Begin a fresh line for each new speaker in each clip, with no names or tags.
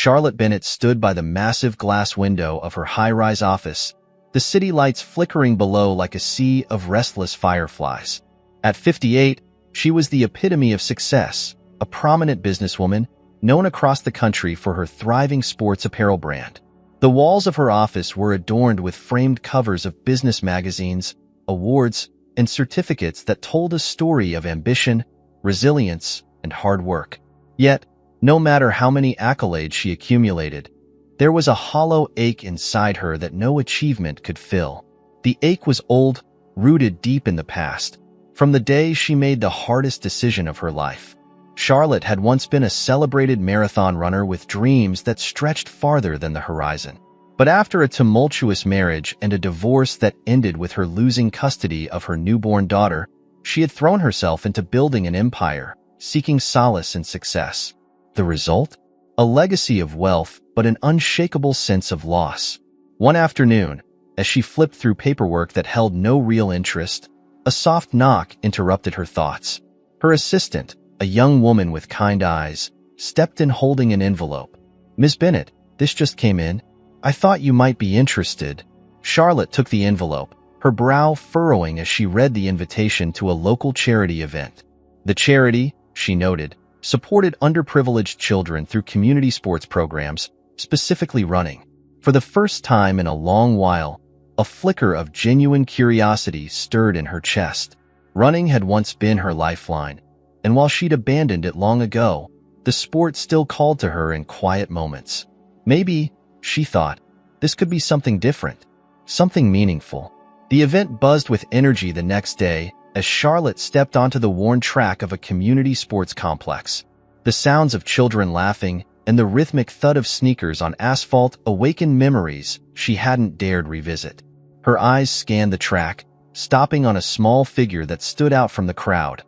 Charlotte Bennett stood by the massive glass window of her high-rise office, the city lights flickering below like a sea of restless fireflies. At 58, she was the epitome of success, a prominent businesswoman, known across the country for her thriving sports apparel brand. The walls of her office were adorned with framed covers of business magazines, awards, and certificates that told a story of ambition, resilience, and hard work. Yet, no matter how many accolades she accumulated, there was a hollow ache inside her that no achievement could fill. The ache was old, rooted deep in the past, from the day she made the hardest decision of her life. Charlotte had once been a celebrated marathon runner with dreams that stretched farther than the horizon. But after a tumultuous marriage and a divorce that ended with her losing custody of her newborn daughter, she had thrown herself into building an empire, seeking solace and success. The result? A legacy of wealth, but an unshakable sense of loss. One afternoon, as she flipped through paperwork that held no real interest, a soft knock interrupted her thoughts. Her assistant, a young woman with kind eyes, stepped in holding an envelope. "Miss Bennett, this just came in. I thought you might be interested." Charlotte took the envelope, her brow furrowing as she read the invitation to a local charity event. The charity, she noted, supported underprivileged children through community sports programs, specifically running. For the first time in a long while, a flicker of genuine curiosity stirred in her chest. Running had once been her lifeline, and while she'd abandoned it long ago, the sport still called to her in quiet moments. Maybe, she thought, this could be something different, something meaningful. The event buzzed with energy the next day as Charlotte stepped onto the worn track of a community sports complex. The sounds of children laughing and the rhythmic thud of sneakers on asphalt awakened memories she hadn't dared revisit. Her eyes scanned the track, stopping on a small figure that stood out from the crowd.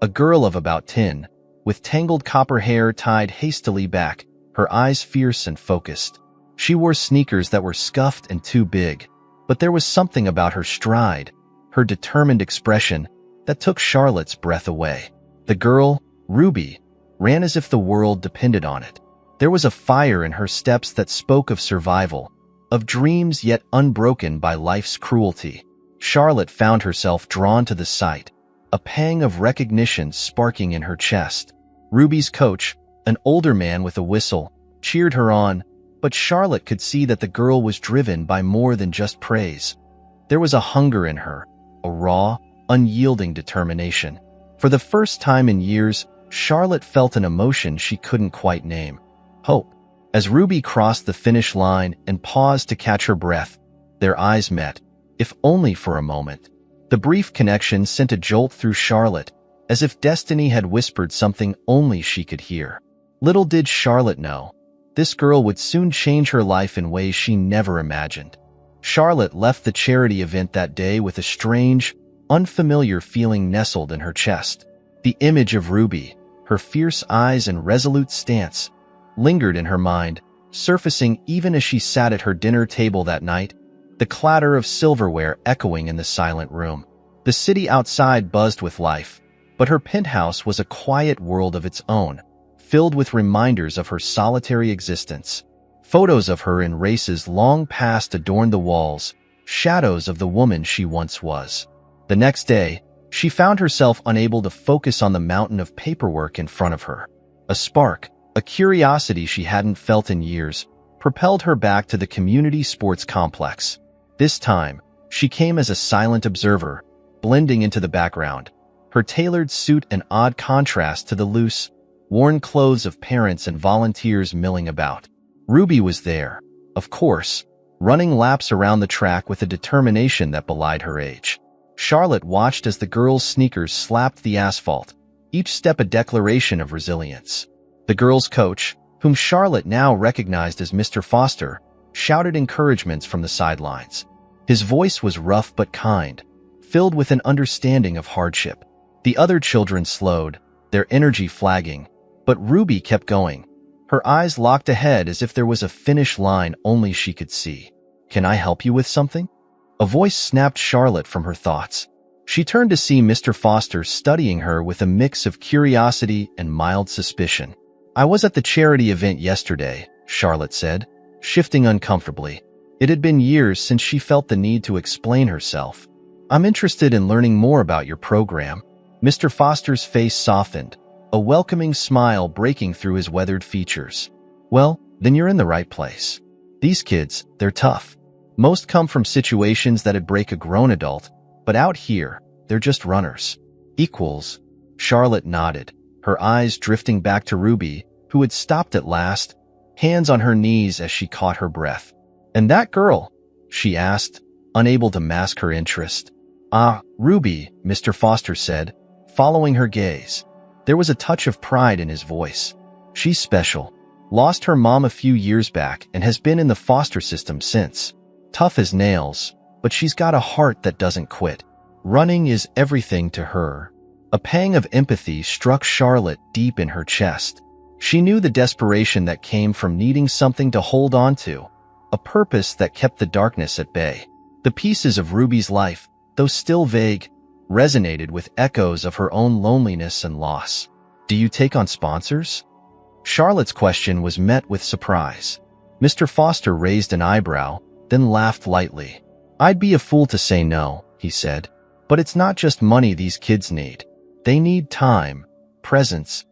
A girl of about 10, with tangled copper hair tied hastily back, her eyes fierce and focused. She wore sneakers that were scuffed and too big, but there was something about her stride, her determined expression, that took Charlotte's breath away. The girl, Ruby, ran as if the world depended on it. There was a fire in her steps that spoke of survival, of dreams yet unbroken by life's cruelty. Charlotte found herself drawn to the sight, a pang of recognition sparking in her chest. Ruby's coach, an older man with a whistle, cheered her on, but Charlotte could see that the girl was driven by more than just praise. There was a hunger in her, a raw, unyielding determination. For the first time in years, Charlotte felt an emotion she couldn't quite name: hope. As Ruby crossed the finish line and paused to catch her breath, their eyes met, if only for a moment. The brief connection sent a jolt through Charlotte, as if destiny had whispered something only she could hear. Little did Charlotte know, this girl would soon change her life in ways she never imagined. Charlotte left the charity event that day with a strange, unfamiliar feeling nestled in her chest. The image of Ruby, her fierce eyes and resolute stance, lingered in her mind, surfacing even as she sat at her dinner table that night, the clatter of silverware echoing in the silent room. The city outside buzzed with life, but her penthouse was a quiet world of its own, filled with reminders of her solitary existence. Photos of her in races long past adorned the walls, shadows of the woman she once was. The next day, she found herself unable to focus on the mountain of paperwork in front of her. A spark, a curiosity she hadn't felt in years, propelled her back to the community sports complex. This time, she came as a silent observer, blending into the background, her tailored suit an odd contrast to the loose, worn clothes of parents and volunteers milling about. Ruby was there, of course, running laps around the track with a determination that belied her age. Charlotte watched as the girl's sneakers slapped the asphalt, each step a declaration of resilience. The girl's coach, whom Charlotte now recognized as Mr. Foster, shouted encouragements from the sidelines. His voice was rough but kind, filled with an understanding of hardship. The other children slowed, their energy flagging, but Ruby kept going, her eyes locked ahead as if there was a finish line only she could see. "Can I help you with something?" A voice snapped Charlotte from her thoughts. She turned to see Mr. Foster studying her with a mix of curiosity and mild suspicion. "I was at the charity event yesterday," Charlotte said, shifting uncomfortably. It had been years since she felt the need to explain herself. I'm interested in learning more about your program. Mr. Foster's face softened, a welcoming smile breaking through his weathered features. Well, then you're in the right place. These kids, they're tough. Most come from situations that'd break a grown adult, but out here, they're just runners. Equals. Charlotte nodded, her eyes drifting back to Ruby, who had stopped at last, hands on her knees as she caught her breath. And that girl? She asked, unable to mask her interest. Ah, Ruby, Mr. Foster said, following her gaze. There was a touch of pride in his voice. She's special. Lost her mom a few years back and has been in the foster system since. Tough as nails, but she's got a heart that doesn't quit. Running is everything to her. A pang of empathy struck Charlotte deep in her chest. She knew the desperation that came from needing something to hold on to, a purpose that kept the darkness at bay. The pieces of Ruby's life, though still vague, resonated with echoes of her own loneliness and loss. Do you take on sponsors? Charlotte's question was met with surprise. Mr. Foster raised an eyebrow, then laughed lightly. I'd be a fool to say no, he said. But it's not just money these kids need. They need time, presence.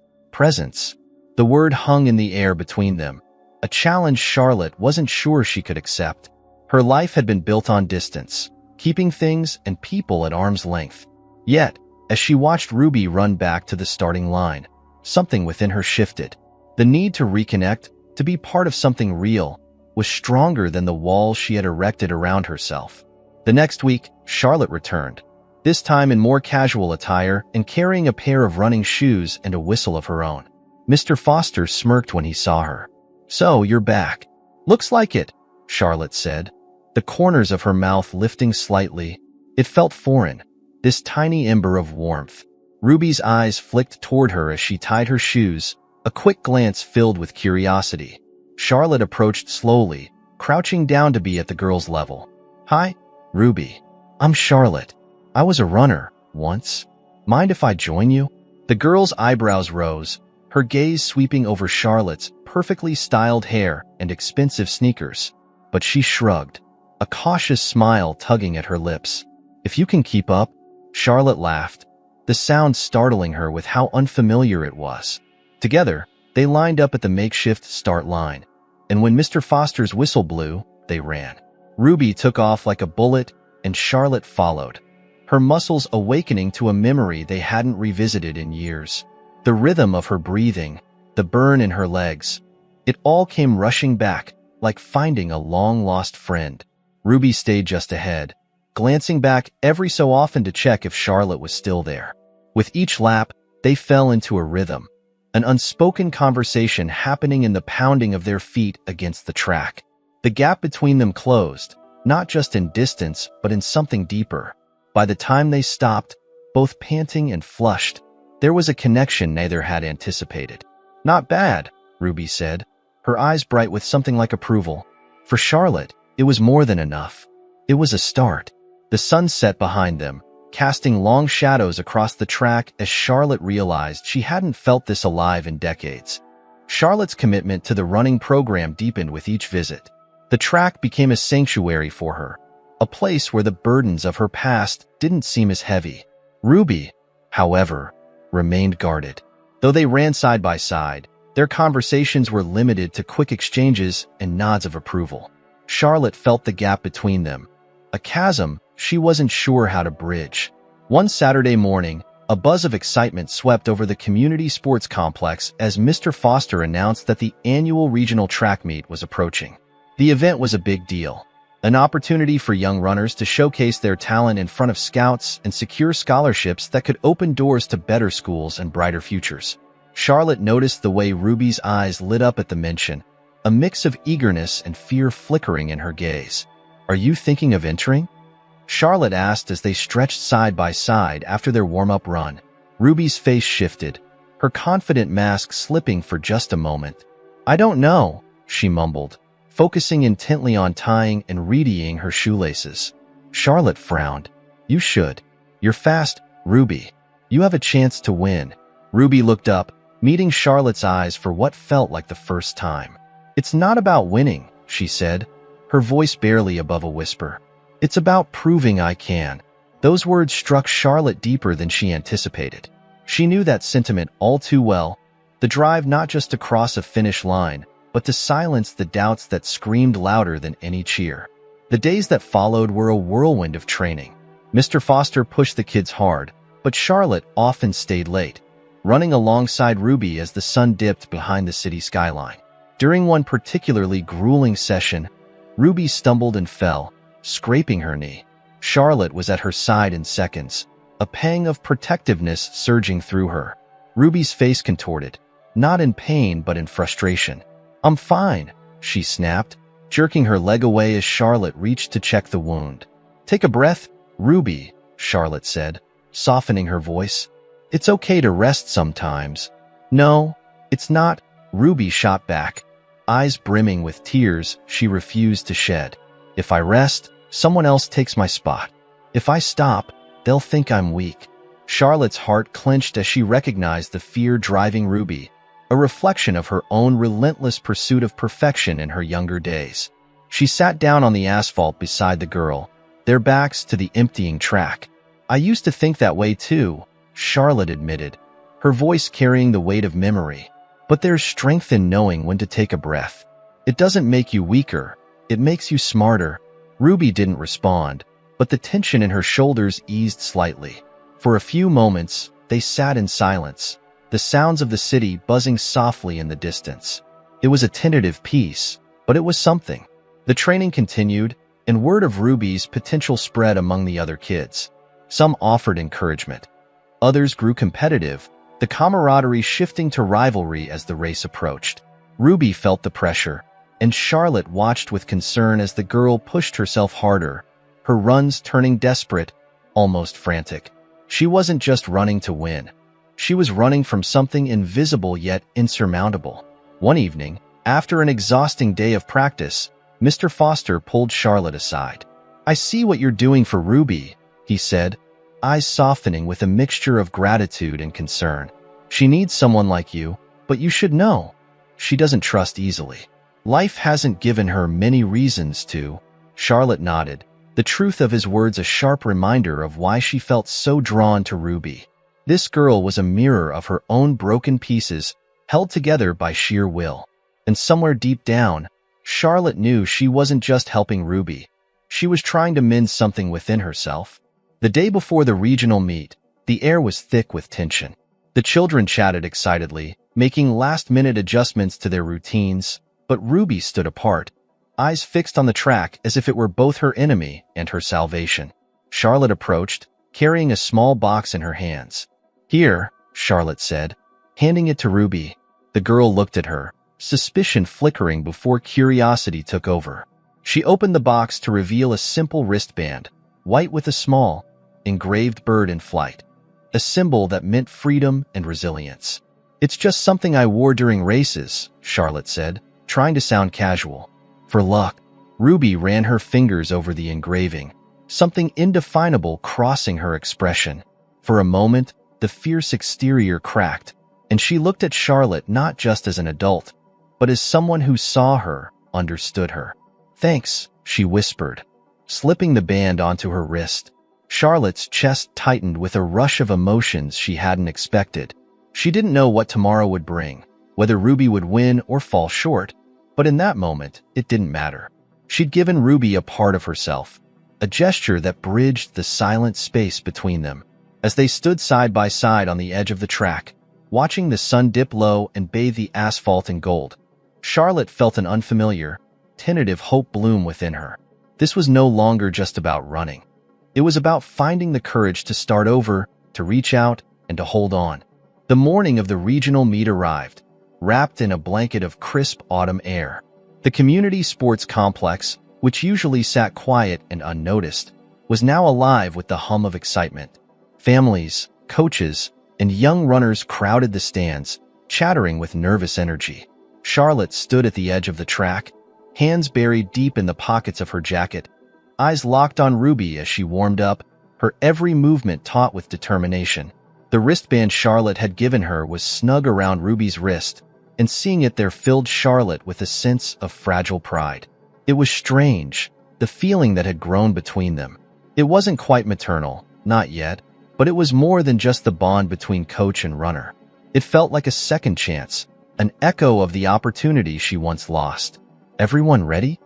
The word hung in the air between them, a challenge Charlotte wasn't sure she could accept. Her life had been built on distance, keeping things and people at arm's length. Yet, as she watched Ruby run back to the starting line, something within her shifted. The need to reconnect, to be part of something real, was stronger than the walls she had erected around herself. The next week, Charlotte returned, this time in more casual attire and carrying a pair of running shoes and a whistle of her own. Mr. Foster smirked when he saw her. So, you're back. Looks like it, Charlotte said, the corners of her mouth lifting slightly. It felt foreign, this tiny ember of warmth. Ruby's eyes flicked toward her as she tied her shoes, a quick glance filled with curiosity. Charlotte approached slowly, crouching down to be at the girl's level. Hi, Ruby. I'm Charlotte. I was a runner, once. Mind if I join you? The girl's eyebrows rose, her gaze sweeping over Charlotte's perfectly styled hair and expensive sneakers. But she shrugged, a cautious smile tugging at her lips. If you can keep up, Charlotte laughed, the sound startling her with how unfamiliar it was. Together, they lined up at the makeshift start line, and when Mr. Foster's whistle blew, they ran. Ruby took off like a bullet, and Charlotte followed, her muscles awakening to a memory they hadn't revisited in years. The rhythm of her breathing, the burn in her legs, it all came rushing back, like finding a long-lost friend. Ruby stayed just ahead, glancing back every so often to check if Charlotte was still there. With each lap, they fell into a rhythm, an unspoken conversation happening in the pounding of their feet against the track. The gap between them closed, not just in distance, but in something deeper. By the time they stopped, both panting and flushed, there was a connection neither had anticipated. Not bad, Ruby said, her eyes bright with something like approval. For Charlotte, it was more than enough. It was a start. The sun set behind them, casting long shadows across the track as Charlotte realized she hadn't felt this alive in decades. Charlotte's commitment to the running program deepened with each visit. The track became a sanctuary for her, a place where the burdens of her past didn't seem as heavy. Ruby, however, remained guarded. Though they ran side by side, their conversations were limited to quick exchanges and nods of approval. Charlotte felt the gap between them, a chasm she wasn't sure how to bridge. One Saturday morning, a buzz of excitement swept over the community sports complex as Mr. Foster announced that the annual regional track meet was approaching. The event was a big deal, an opportunity for young runners to showcase their talent in front of scouts and secure scholarships that could open doors to better schools and brighter futures. Charlotte noticed the way Ruby's eyes lit up at the mention, a mix of eagerness and fear flickering in her gaze. Are you thinking of entering? Charlotte asked as they stretched side by side after their warm-up run. Ruby's face shifted, her confident mask slipping for just a moment. I don't know, she mumbled, focusing intently on tying and readying her shoelaces. Charlotte frowned. You should. You're fast, Ruby. You have a chance to win. Ruby looked up, meeting Charlotte's eyes for what felt like the first time. "It's not about winning," she said, her voice barely above a whisper. "It's about proving I can." Those words struck Charlotte deeper than she anticipated. She knew that sentiment all too well, the drive not just to cross a finish line, but to silence the doubts that screamed louder than any cheer. The days that followed were a whirlwind of training. Mr. Foster pushed the kids hard, but Charlotte often stayed late, running alongside Ruby as the sun dipped behind the city skyline. During one particularly grueling session, Ruby stumbled and fell, scraping her knee. Charlotte was at her side in seconds, a pang of protectiveness surging through her. Ruby's face contorted, not in pain but in frustration. "I'm fine," she snapped, jerking her leg away as Charlotte reached to check the wound. "Take a breath, Ruby," Charlotte said, softening her voice. "It's okay to rest sometimes." "No, it's not," Ruby shot back, eyes brimming with tears she refused to shed. "If I rest, someone else takes my spot. If I stop, they'll think I'm weak." Charlotte's heart clenched as she recognized the fear driving Ruby, a reflection of her own relentless pursuit of perfection in her younger days. She sat down on the asphalt beside the girl, their backs to the emptying track. "I used to think that way too," Charlotte admitted, her voice carrying the weight of memory. "But there's strength in knowing when to take a breath. It doesn't make you weaker, it makes you smarter." Ruby didn't respond, but the tension in her shoulders eased slightly. For a few moments, they sat in silence, the sounds of the city buzzing softly in the distance. It was a tentative peace, but it was something. The training continued, and word of Ruby's potential spread among the other kids. Some offered encouragement. Others grew competitive, the camaraderie shifting to rivalry as the race approached. Ruby felt the pressure, and Charlotte watched with concern as the girl pushed herself harder, her runs turning desperate, almost frantic. She wasn't just running to win. She was running from something invisible yet insurmountable. One evening, after an exhausting day of practice, Mr. Foster pulled Charlotte aside. "I see what you're doing for Ruby," he said, eyes softening with a mixture of gratitude and concern. "She needs someone like you, but you should know, she doesn't trust easily. Life hasn't given her many reasons to." Charlotte nodded, the truth of his words a sharp reminder of why she felt so drawn to Ruby. This girl was a mirror of her own broken pieces, held together by sheer will. And somewhere deep down, Charlotte knew she wasn't just helping Ruby. She was trying to mend something within herself. The day before the regional meet, the air was thick with tension. The children chatted excitedly, making last-minute adjustments to their routines, but Ruby stood apart, eyes fixed on the track as if it were both her enemy and her salvation. Charlotte approached, carrying a small box in her hands. "Here," Charlotte said, handing it to Ruby. The girl looked at her, suspicion flickering before curiosity took over. She opened the box to reveal a simple wristband, white with a small, engraved bird in flight, a symbol that meant freedom and resilience. "It's just something I wore during races," Charlotte said, trying to sound casual. "For luck." Ruby ran her fingers over the engraving, something indefinable crossing her expression. For a moment, the fierce exterior cracked, and she looked at Charlotte not just as an adult, but as someone who saw her, understood her. "Thanks," she whispered, slipping the band onto her wrist. Charlotte's chest tightened with a rush of emotions she hadn't expected. She didn't know what tomorrow would bring, whether Ruby would win or fall short, but in that moment, it didn't matter. She'd given Ruby a part of herself, a gesture that bridged the silent space between them. As they stood side by side on the edge of the track, watching the sun dip low and bathe the asphalt in gold, Charlotte felt an unfamiliar, tentative hope bloom within her. This was no longer just about running. It was about finding the courage to start over, to reach out, and to hold on. The morning of the regional meet arrived, wrapped in a blanket of crisp autumn air. The community sports complex, which usually sat quiet and unnoticed, was now alive with the hum of excitement. Families, coaches, and young runners crowded the stands, chattering with nervous energy. Charlotte stood at the edge of the track, hands buried deep in the pockets of her jacket, eyes locked on Ruby as she warmed up, her every movement taut with determination. The wristband Charlotte had given her was snug around Ruby's wrist, and seeing it there filled Charlotte with a sense of fragile pride. It was strange, the feeling that had grown between them. It wasn't quite maternal, not yet, but it was more than just the bond between coach and runner. It felt like a second chance, an echo of the opportunity she once lost. "Everyone ready?"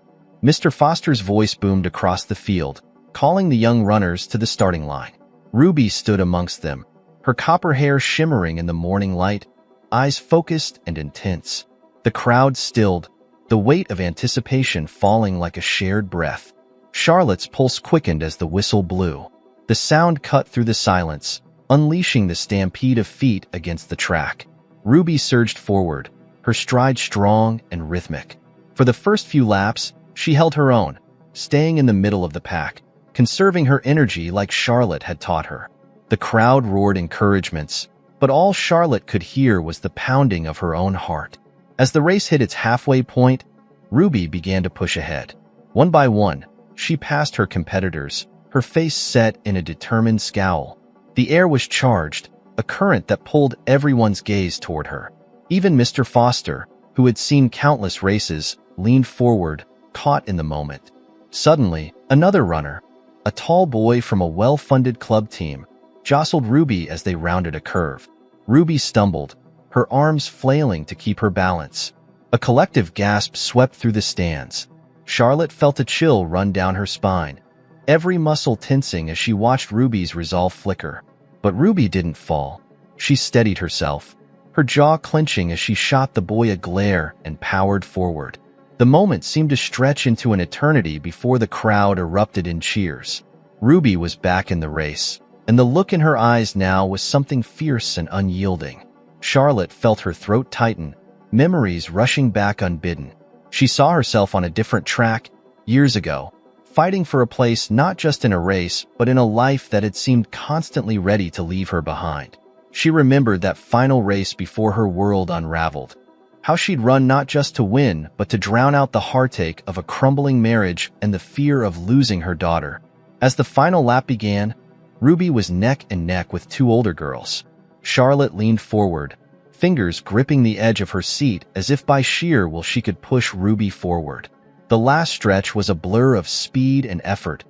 Mr. Foster's voice boomed across the field, calling the young runners to the starting line. Ruby stood amongst them, her copper hair shimmering in the morning light, eyes focused and intense. The crowd stilled, the weight of anticipation falling like a shared breath. Charlotte's pulse quickened as the whistle blew. The sound cut through the silence, unleashing the stampede of feet against the track. Ruby surged forward, her stride strong and rhythmic. For the first few laps, she held her own, staying in the middle of the pack, conserving her energy like Charlotte had taught her. The crowd roared encouragements, but all Charlotte could hear was the pounding of her own heart. As the race hit its halfway point, Ruby began to push ahead. One by one, she passed her competitors, her face set in a determined scowl. The air was charged, a current that pulled everyone's gaze toward her. Even Mr. Foster, who had seen countless races, leaned forward, caught in the moment. Suddenly, another runner, a tall boy from a well-funded club team, jostled Ruby as they rounded a curve. Ruby stumbled, her arms flailing to keep her balance. A collective gasp swept through the stands. Charlotte felt a chill run down her spine, every muscle tensing as she watched Ruby's resolve flicker. But Ruby didn't fall. She steadied herself, her jaw clenching as she shot the boy a glare and powered forward. The moment seemed to stretch into an eternity before the crowd erupted in cheers. Ruby was back in the race, and the look in her eyes now was something fierce and unyielding. Charlotte felt her throat tighten, memories rushing back unbidden. She saw herself on a different track, years ago, fighting for a place not just in a race, but in a life that had seemed constantly ready to leave her behind. She remembered that final race before her world unraveled. How she'd run not just to win, but to drown out the heartache of a crumbling marriage and the fear of losing her daughter. As the final lap began, Ruby was neck and neck with two older girls. Charlotte leaned forward, fingers gripping the edge of her seat as if by sheer will she could push Ruby forward. The last stretch was a blur of speed and effort.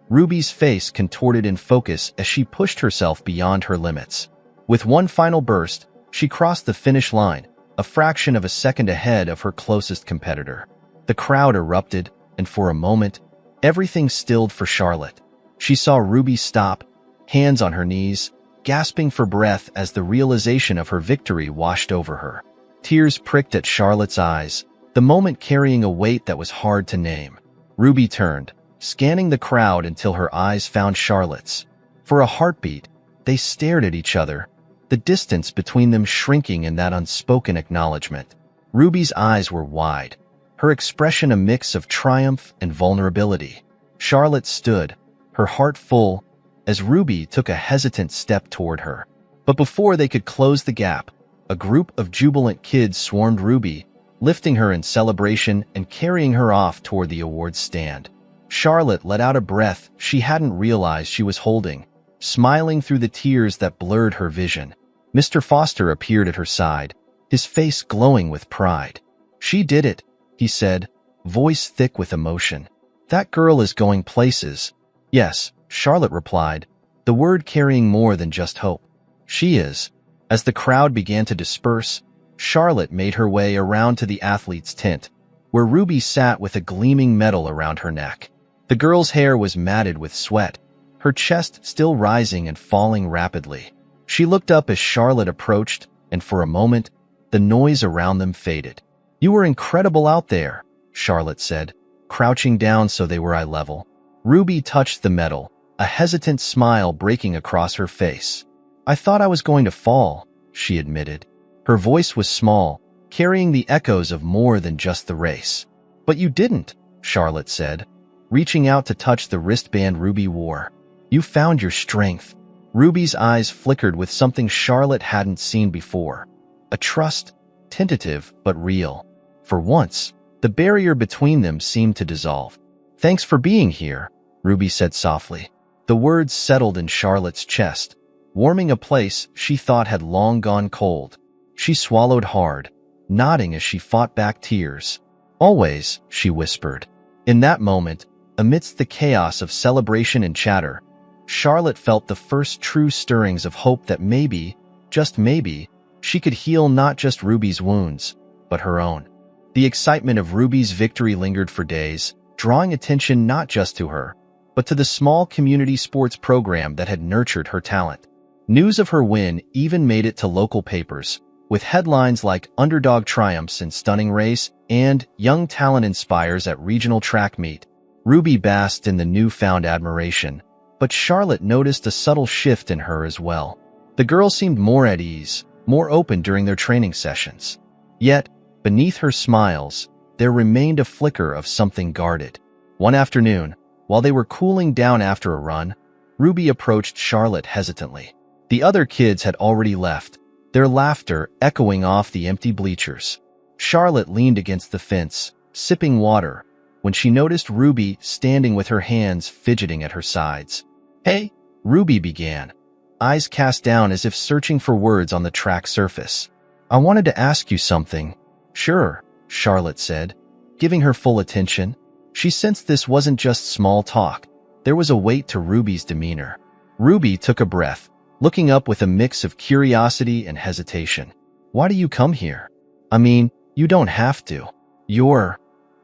Ruby's face contorted in focus as she pushed herself beyond her limits. With one final burst, she crossed the finish line, a fraction of a second ahead of her closest competitor. The crowd erupted, and for a moment, everything stilled for Charlotte. She saw Ruby stop, hands on her knees, gasping for breath as the realization of her victory washed over her. Tears pricked at Charlotte's eyes, the moment carrying a weight that was hard to name. Ruby turned, scanning the crowd until her eyes found Charlotte's. For a heartbeat, they stared at each other, the distance between them shrinking in that unspoken acknowledgement. Ruby's eyes were wide, her expression a mix of triumph and vulnerability. Charlotte stood, her heart full, as Ruby took a hesitant step toward her. But before they could close the gap, a group of jubilant kids swarmed Ruby, lifting her in celebration and carrying her off toward the awards stand. Charlotte let out a breath she hadn't realized she was holding, smiling through the tears that blurred her vision. Mr. Foster appeared at her side, his face glowing with pride. "She did it," he said, voice thick with emotion. "That girl is going places." "Yes," Charlotte replied, the word carrying more than just hope. "She is." As the crowd began to disperse, Charlotte made her way around to the athlete's tent, where Ruby sat with a gleaming medal around her neck. The girl's hair was matted with sweat, her chest still rising and falling rapidly. She looked up as Charlotte approached, and for a moment, the noise around them faded. "You were incredible out there," Charlotte said, crouching down so they were eye level. Ruby touched the medal, a hesitant smile breaking across her face. "I thought I was going to fall," she admitted. Her voice was small, carrying the echoes of more than just the race. "But you didn't," Charlotte said, reaching out to touch the wristband Ruby wore. "You found your strength." Ruby's eyes flickered with something Charlotte hadn't seen before. A trust, tentative but real. For once, the barrier between them seemed to dissolve. "Thanks for being here," Ruby said softly. The words settled in Charlotte's chest, warming a place she thought had long gone cold. She swallowed hard, nodding as she fought back tears. "Always," she whispered. In that moment, amidst the chaos of celebration and chatter, Charlotte felt the first true stirrings of hope that maybe, just maybe, she could heal not just Ruby's wounds, but her own. The excitement of Ruby's victory lingered for days, drawing attention not just to her, but to the small community sports program that had nurtured her talent. News of her win even made it to local papers, with headlines like "Underdog Triumphs in Stunning Race" and "Young Talent Inspires at Regional Track Meet." Ruby basked in the newfound admiration, but Charlotte noticed a subtle shift in her as well. The girl seemed more at ease, more open during their training sessions. Yet, beneath her smiles, there remained a flicker of something guarded. One afternoon, while they were cooling down after a run, Ruby approached Charlotte hesitantly. The other kids had already left, their laughter echoing off the empty bleachers. Charlotte leaned against the fence, sipping water, when she noticed Ruby standing with her hands fidgeting at her sides. "Hey," Ruby began, eyes cast down as if searching for words on the track surface. "I wanted to ask you something." "Sure," Charlotte said, giving her full attention. She sensed this wasn't just small talk. There was a weight to Ruby's demeanor. Ruby took a breath, looking up with a mix of curiosity and hesitation. "Why do you come here? I mean, you don't have to. You're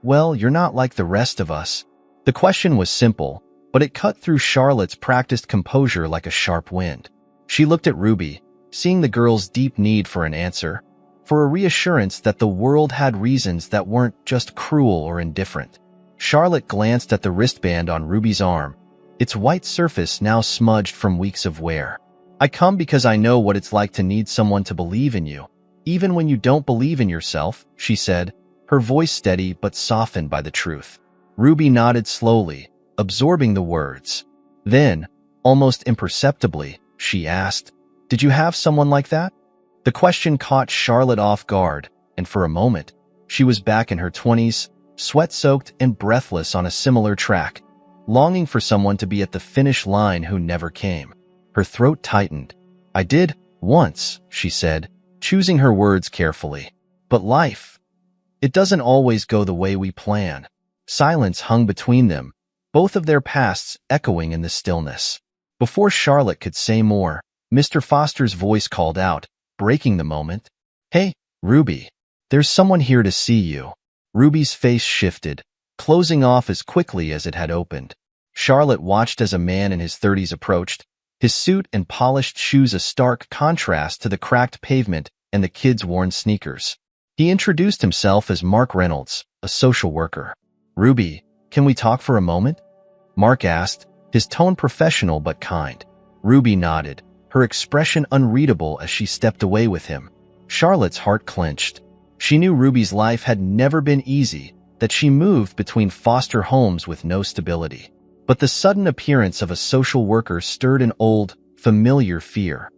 not like the rest of us." The question was simple, but it cut through Charlotte's practiced composure like a sharp wind. She looked at Ruby, seeing the girl's deep need for an answer, for a reassurance that the world had reasons that weren't just cruel or indifferent. Charlotte glanced at the wristband on Ruby's arm, its white surface now smudged from weeks of wear. "I come because I know what it's like to need someone to believe in you, even when you don't believe in yourself," she said, her voice steady but softened by the truth. Ruby nodded slowly, absorbing the words. Then, almost imperceptibly, she asked, "Did you have someone like that?" The question caught Charlotte off guard, and for a moment, she was back in her 20s, sweat-soaked and breathless on a similar track, longing for someone to be at the finish line who never came. Her throat tightened. "I did, once," she said, choosing her words carefully. "But life, it doesn't always go the way we plan." Silence hung between them, both of their pasts echoing in the stillness. Before Charlotte could say more, Mr. Foster's voice called out, breaking the moment. "Hey, Ruby, there's someone here to see you." Ruby's face shifted, closing off as quickly as it had opened. Charlotte watched as a man in his 30s approached, his suit and polished shoes a stark contrast to the cracked pavement and the kids' worn sneakers. He introduced himself as Mark Reynolds, a social worker. "Ruby, can we talk for a moment?" Mark asked, his tone professional but kind. Ruby nodded, her expression unreadable as she stepped away with him. Charlotte's heart clenched. She knew Ruby's life had never been easy, that she moved between foster homes with no stability. But the sudden appearance of a social worker stirred an old, familiar fear,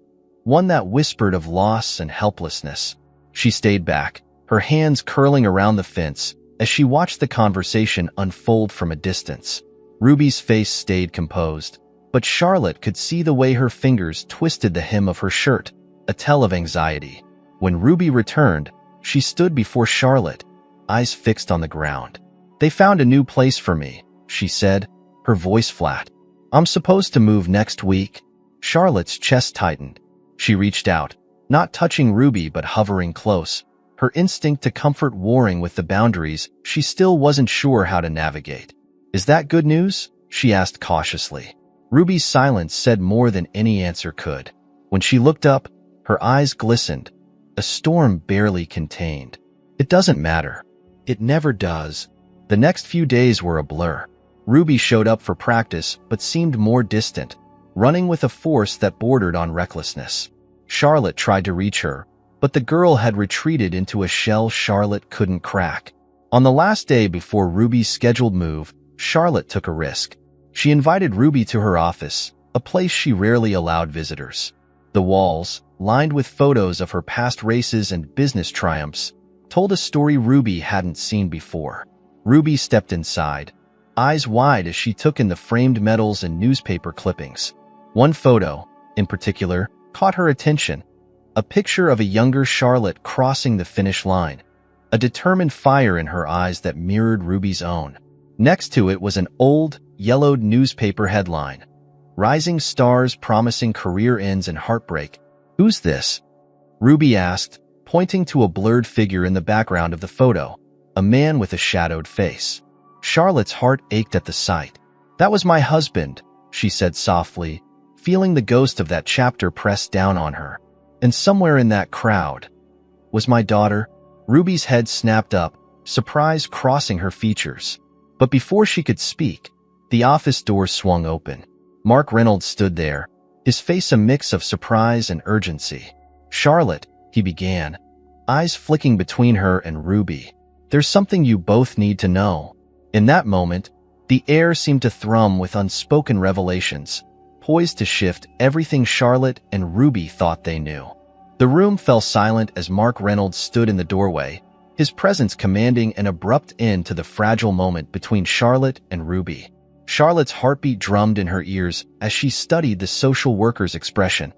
one that whispered of loss and helplessness. She stayed back, her hands curling around the fence, as she watched the conversation unfold from a distance. Ruby's face stayed composed, but Charlotte could see the way her fingers twisted the hem of her shirt, a tell of anxiety. When Ruby returned, she stood before Charlotte, eyes fixed on the ground. "They found a new place for me," she said, her voice flat. "I'm supposed to move next week." Charlotte's chest tightened. She reached out, not touching Ruby but hovering close, her instinct to comfort warring with the boundaries she still wasn't sure how to navigate. "Is that good news?" she asked cautiously. Ruby's silence said more than any answer could. When she looked up, her eyes glistened, a storm barely contained. "It doesn't matter. It never does." The next few days were a blur. Ruby showed up for practice but seemed more distant, running with a force that bordered on recklessness. Charlotte tried to reach her, but the girl had retreated into a shell Charlotte couldn't crack. On the last day before Ruby's scheduled move, Charlotte took a risk. She invited Ruby to her office, a place she rarely allowed visitors. The walls, lined with photos of her past races and business triumphs, told a story Ruby hadn't seen before. Ruby stepped inside, eyes wide as she took in the framed medals and newspaper clippings. One photo, in particular, caught her attention, a picture of a younger Charlotte crossing the finish line, a determined fire in her eyes that mirrored Ruby's own. Next to it was an old, yellowed newspaper headline, "Rising Stars Promising Career Ends in Heartbreak." "Who's this?" Ruby asked, pointing to a blurred figure in the background of the photo, a man with a shadowed face. Charlotte's heart ached at the sight. "That was my husband," she said softly, feeling the ghost of that chapter press down on her. "And somewhere in that crowd was my daughter." Ruby's head snapped up, surprise crossing her features. But before she could speak, the office door swung open. Mark Reynolds stood there, his face a mix of surprise and urgency. "Charlotte," he began, eyes flicking between her and Ruby. "There's something you both need to know." In that moment, the air seemed to thrum with unspoken revelations, poised to shift everything Charlotte and Ruby thought they knew. The room fell silent as Mark Reynolds stood in the doorway, his presence commanding an abrupt end to the fragile moment between Charlotte and Ruby. Charlotte's heartbeat drummed in her ears as she studied the social worker's expression,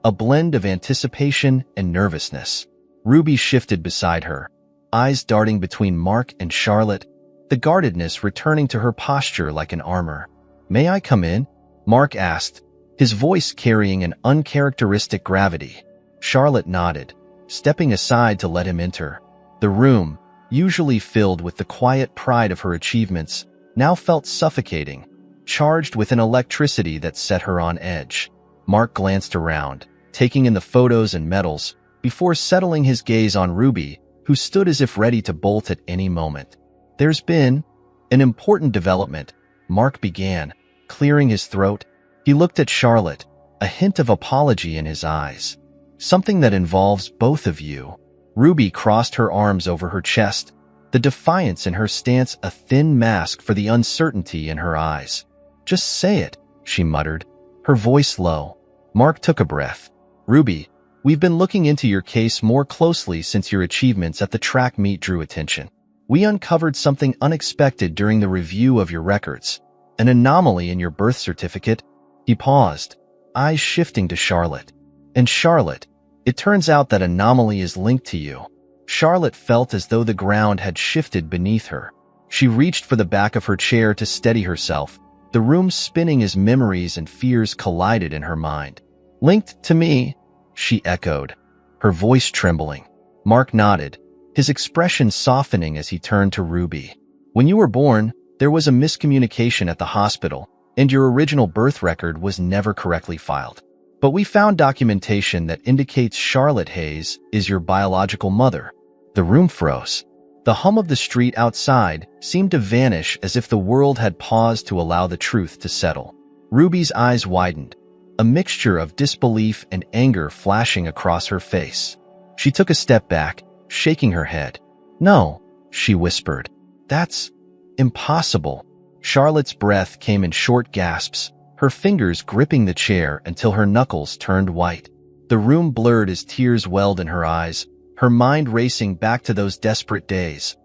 a blend of anticipation and nervousness. Ruby shifted beside her, eyes darting between Mark and Charlotte, the guardedness returning to her posture like an armor. "May I come in?" Mark asked, his voice carrying an uncharacteristic gravity. Charlotte nodded, stepping aside to let him enter. The room, usually filled with the quiet pride of her achievements, now felt suffocating, charged with an electricity that set her on edge. Mark glanced around, taking in the photos and medals, before settling his gaze on Ruby, who stood as if ready to bolt at any moment. "There's been an important development," Mark began, clearing his throat. He looked at Charlotte, a hint of apology in his eyes. "Something that involves both of you." Ruby crossed her arms over her chest, the defiance in her stance a thin mask for the uncertainty in her eyes. "Just say it," she muttered, her voice low. Mark took a breath. "Ruby, we've been looking into your case more closely since your achievements at the track meet drew attention. We uncovered something unexpected during the review of your records, an anomaly in your birth certificate." He paused, eyes shifting to Charlotte. "And Charlotte, it turns out that anomaly is linked to you." Charlotte felt as though the ground had shifted beneath her. She reached for the back of her chair to steady herself, the room spinning as memories and fears collided in her mind. "Linked to me?" she echoed, her voice trembling. Mark nodded, his expression softening as he turned to Ruby. "When you were born, there was a miscommunication at the hospital, and your original birth record was never correctly filed. But we found documentation that indicates Charlotte Hayes is your biological mother." The room froze. The hum of the street outside seemed to vanish as if the world had paused to allow the truth to settle. Ruby's eyes widened, a mixture of disbelief and anger flashing across her face. She took a step back, shaking her head. "No," she whispered. "That's impossible." Charlotte's breath came in short gasps, her fingers gripping the chair until her knuckles turned white. The room blurred as tears welled in her eyes, her mind racing back to those desperate days.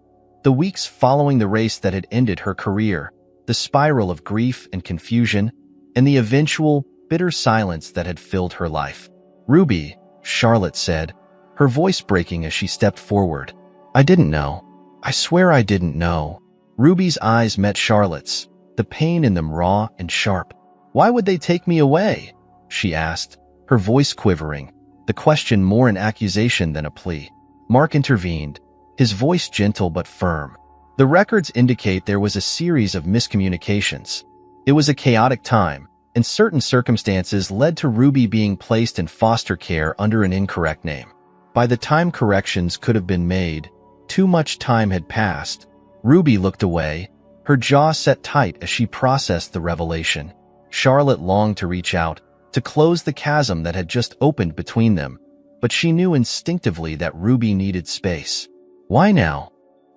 The weeks following the race that had ended her career, the spiral of grief and confusion, and the eventual, bitter silence that had filled her life. "Ruby," Charlotte said, her voice breaking as she stepped forward. "I didn't know. I swear I didn't know." Ruby's eyes met Charlotte's, the pain in them raw and sharp. "Why would they take me away?" she asked, her voice quivering, the question more an accusation than a plea. Mark intervened, his voice gentle but firm. "The records indicate there was a series of miscommunications. It was a chaotic time, and certain circumstances led to Ruby being placed in foster care under an incorrect name. By the time corrections could have been made, too much time had passed." Ruby looked away, her jaw set tight as she processed the revelation. Charlotte longed to reach out, to close the chasm that had just opened between them, but she knew instinctively that Ruby needed space. "Why now?"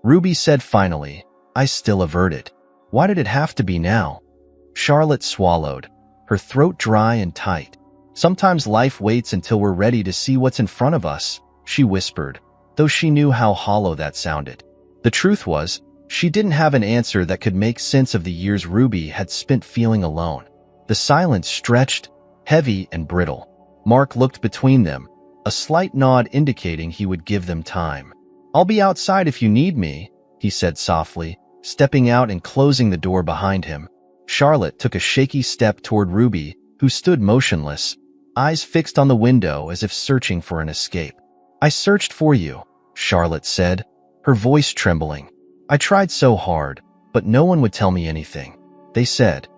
Ruby said finally, eyes still averted. "Why did it have to be now?" Charlotte swallowed, her throat dry and tight. "Sometimes life waits until we're ready to see what's in front of us," she whispered, though she knew how hollow that sounded. The truth was, she didn't have an answer that could make sense of the years Ruby had spent feeling alone. The silence stretched, heavy and brittle. Mark looked between them, a slight nod indicating he would give them time. "I'll be outside if you need me," he said softly, stepping out and closing the door behind him. Charlotte took a shaky step toward Ruby, who stood motionless, eyes fixed on the window as if searching for an escape. "I searched for you," Charlotte said, her voice trembling. "I tried so hard, but no one would tell me anything. They said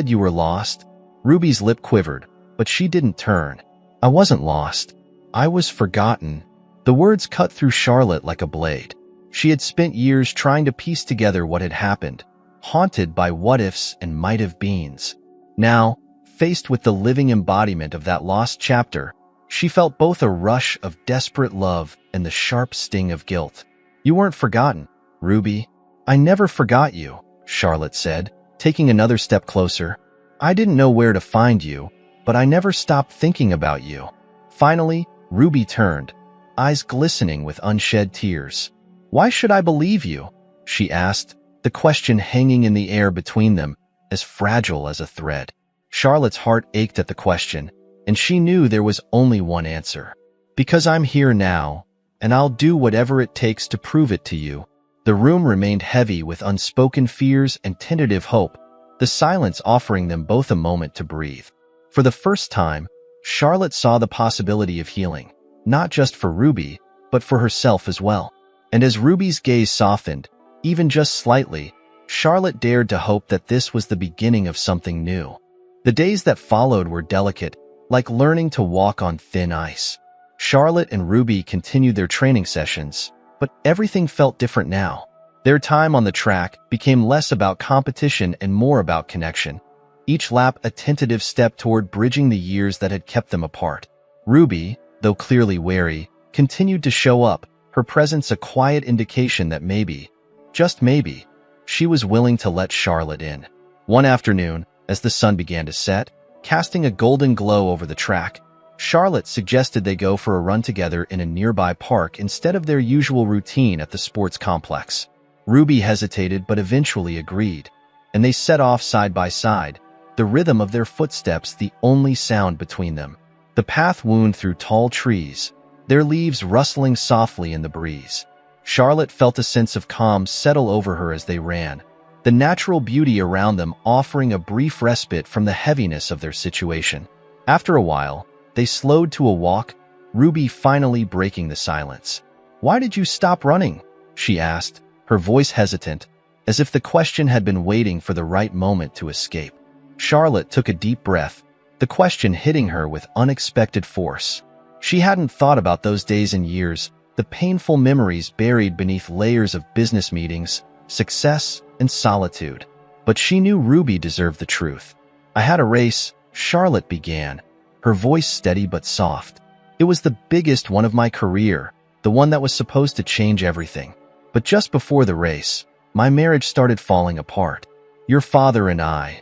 you were lost." Ruby's lip quivered, but she didn't turn. "I wasn't lost. I was forgotten." The words cut through Charlotte like a blade. She had spent years trying to piece together what had happened, haunted by what-ifs and might-have-beens. Now, faced with the living embodiment of that lost chapter, she felt both a rush of desperate love and the sharp sting of guilt. "You weren't forgotten, Ruby. I never forgot you," Charlotte said, taking another step closer. "I didn't know where to find you, but I never stopped thinking about you." Finally, Ruby turned, eyes glistening with unshed tears. "Why should I believe you?" she asked, the question hanging in the air between them, as fragile as a thread. Charlotte's heart ached at the question, and she knew there was only one answer. "Because I'm here now, and I'll do whatever it takes to prove it to you." The room remained heavy with unspoken fears and tentative hope, the silence offering them both a moment to breathe. For the first time, Charlotte saw the possibility of healing, not just for Ruby, but for herself as well. And as Ruby's gaze softened, even just slightly, Charlotte dared to hope that this was the beginning of something new. The days that followed were delicate, like learning to walk on thin ice. Charlotte and Ruby continued their training sessions, but everything felt different now. Their time on the track became less about competition and more about connection, each lap a tentative step toward bridging the years that had kept them apart. Ruby, though clearly wary, continued to show up, her presence a quiet indication that maybe, just maybe, she was willing to let Charlotte in. One afternoon, as the sun began to set, casting a golden glow over the track, Charlotte suggested they go for a run together in a nearby park instead of their usual routine at the sports complex. Ruby hesitated but eventually agreed, and they set off side by side, the rhythm of their footsteps the only sound between them. The path wound through tall trees, their leaves rustling softly in the breeze. Charlotte felt a sense of calm settle over her as they ran, the natural beauty around them offering a brief respite from the heaviness of their situation. After a while, they slowed to a walk, Ruby finally breaking the silence. "Why did you stop running?" she asked, her voice hesitant, as if the question had been waiting for the right moment to escape. Charlotte took a deep breath, the question hitting her with unexpected force. She hadn't thought about those days in years, the painful memories buried beneath layers of business meetings, success, and solitude. But she knew Ruby deserved the truth. "I had a race," Charlotte began, her voice steady but soft. "It was the biggest one of my career, the one that was supposed to change everything. But just before the race, my marriage started falling apart. Your father and I,